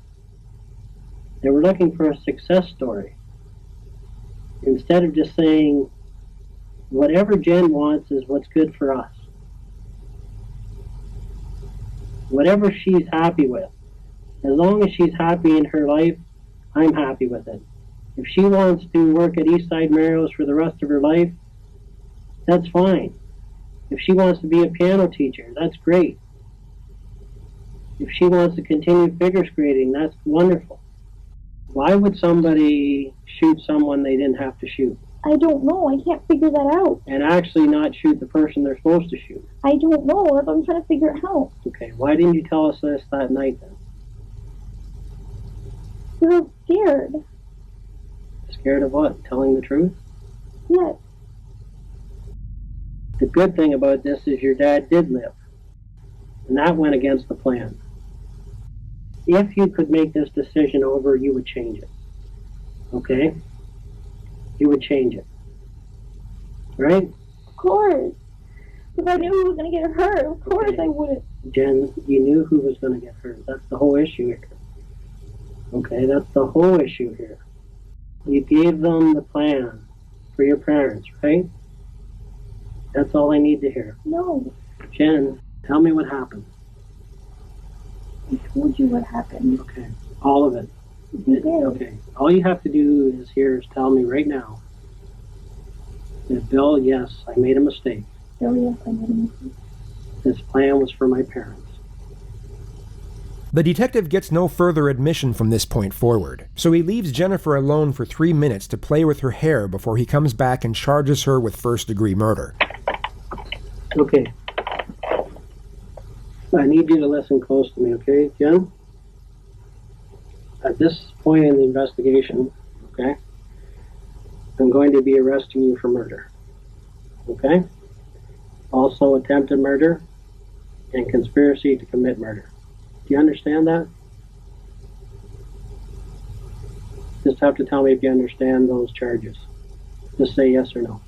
They were looking for a success story. Instead of just saying, whatever Jen wants is what's good for us. Whatever she's happy with. As long as she's happy in her life, I'm happy with it. If she wants to work at Eastside Mario's for the rest of her life, that's fine. If she wants to be a piano teacher, that's great. If she wants to continue figure skating, that's wonderful. Why would somebody shoot someone they didn't have to shoot? I don't know. I can't figure that out. And actually not shoot the person they're supposed to shoot? I don't know. That's what I'm trying to figure it out. Okay, why didn't you tell us this that night then? Because I was scared. Scared of what? Telling the truth? Yes. The good thing about this is your dad did live. And that went against the plan. If you could make this decision over, you would change it. Okay? You would change it. right? Of course. If I knew who was going to get hurt, of course I wouldn't. Jen, you knew who was going to get hurt. That's the whole issue here. Okay, that's the whole issue here. You gave them the plan for your parents, right? That's all I need to hear. No. Jen, tell me what happened. I told you what happened. Okay, all of it. You did. Okay, all you have to do is tell me right now that, Bill, yes, I made a mistake. Bill, yes, I made a mistake. This plan was for my parents. The detective gets no further admission from this point forward, so he leaves Jennifer alone for 3 minutes to play with her hair before he comes back and charges her with first-degree murder. Okay. I need you to listen close to me, okay, Jen? At this point in the investigation, okay, I'm going to be arresting you for murder, okay? Also attempted murder and conspiracy to commit murder. Do you understand that? Just have to tell me if you understand those charges. Just say yes or no.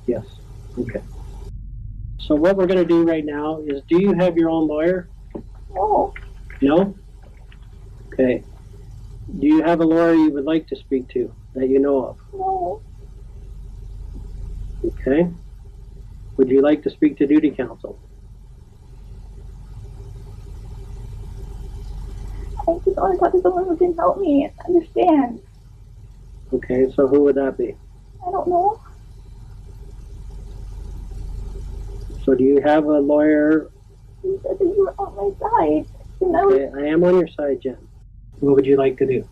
Yes. Okay. So what we're going to do right now is, do you have your own lawyer? No. No? Okay. Do you have a lawyer you would like to speak to that you know of? No. Okay. Would you like to speak to duty counsel? I just want to talk to someone who can help me understand. Okay, so who would that be? I don't know. So do you have a lawyer? You said that you were on my side. And I was... Okay, I am on your side, Jen. What would you like to do?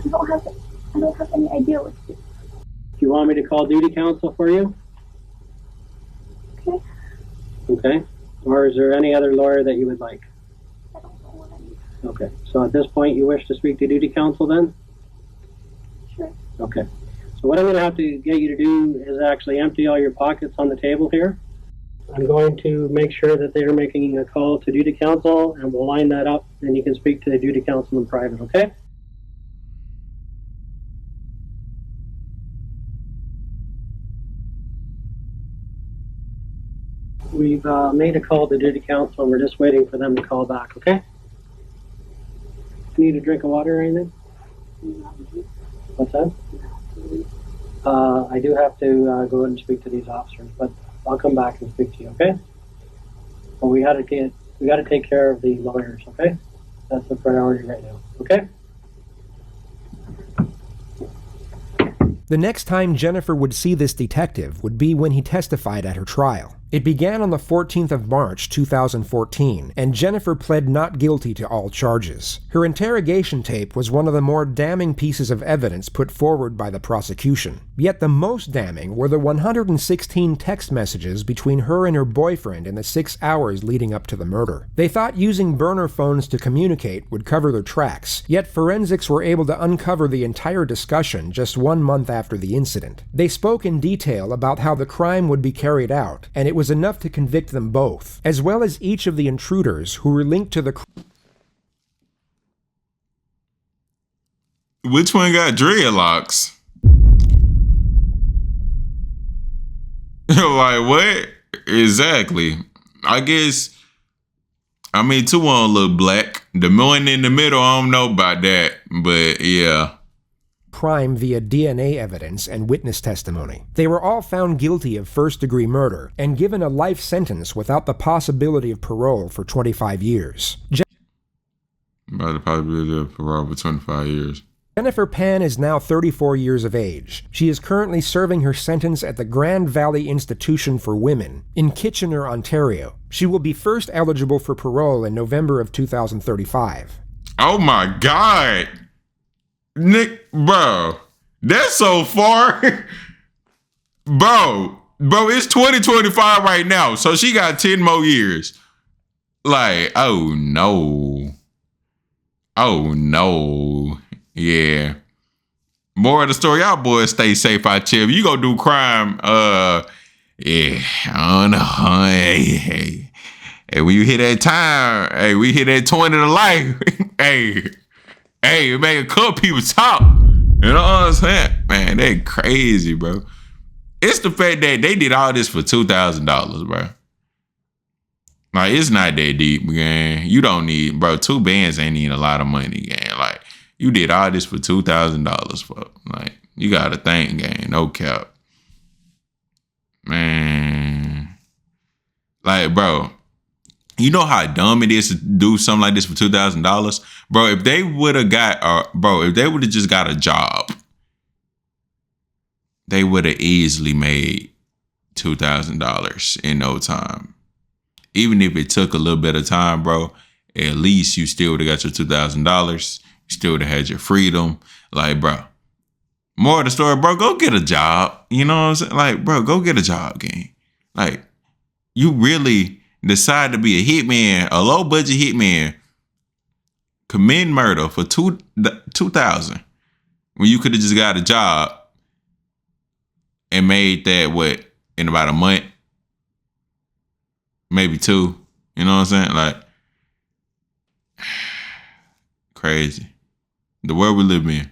I don't have any idea what to do. Do you want me to call duty counsel for you? Okay. Okay. Or is there any other lawyer that you would like? I don't know what I need. Okay. So at this point, you wish to speak to duty counsel then? Sure. Okay. So what I'm going to have to get you to do is actually empty all your pockets on the table here. I'm going to make sure that they're making a call to duty counsel, and we'll line that up, and you can speak to the duty counsel in private, okay? We've made a call to duty counsel, and we're just waiting for them to call back, okay? Need a drink of water or anything? What's that? I do have to go and speak to these officers, but I'll come back and speak to you, okay? But we got to take care of the lawyers, okay? That's the priority right now, okay? The next time Jennifer would see this detective would be when he testified at her trial. It began on the 14th of March, 2014, and Jennifer pled not guilty to all charges. Her interrogation tape was one of the more damning pieces of evidence put forward by the prosecution. Yet the most damning were the 116 text messages between her and her boyfriend in the 6 hours leading up to the murder. They thought using burner phones to communicate would cover their tracks, yet forensics were able to uncover the entire discussion just 1 month after the incident. They spoke in detail about how the crime would be carried out, and it was enough to convict them both, as well as each of the intruders who were linked to the Which one got dreadlocks? Like, what? Exactly. I guess, I mean, two on look black. The one in the middle, I don't know about that, but yeah. crime via DNA evidence and witness testimony. They were all found guilty of first-degree murder and given a life sentence without the possibility of parole for 25 years. By the possibility of parole for 25 years. Jennifer Pan is now 34 years of age. She is currently serving her sentence at the Grand Valley Institution for Women in Kitchener, Ontario. She will be first eligible for parole in November of 2035. Oh my God! Nick, bro, that's so far. bro, it's 2025 right now, so she got 10 more years. Like, oh no. Yeah. More of the story, y'all boys stay safe out here. If you go do crime, yeah, I don't know. Hey, when you hit that time, hey, we hit that 20 to life. Hey, it make a couple people talk. You know what I'm saying? Man, they crazy, bro. It's the fact that they did all this for $2,000, bro. Like, it's not that deep, gang. You don't need, bro, 2 bands ain't even a lot of money, gang. Like, you did all this for $2,000, for. Like, you gotta think, gang. No cap. Man. Like, bro, you know how dumb it is to do something like this for $2,000? Bro, if they would have just got a job, they would have easily made $2,000 in no time. Even if it took a little bit of time, bro, at least you still would have got your $2,000. You still would have had your freedom. Like, bro, more of the story, bro, go get a job. You know what I'm saying? Like, bro, go get a job, gang. Like, you really decide to be a hitman, a low budget hitman, commit murder for $2,000 when you could have just got a job and made that in about a month, maybe 2. You know what I'm saying? Like, crazy. The world we live in.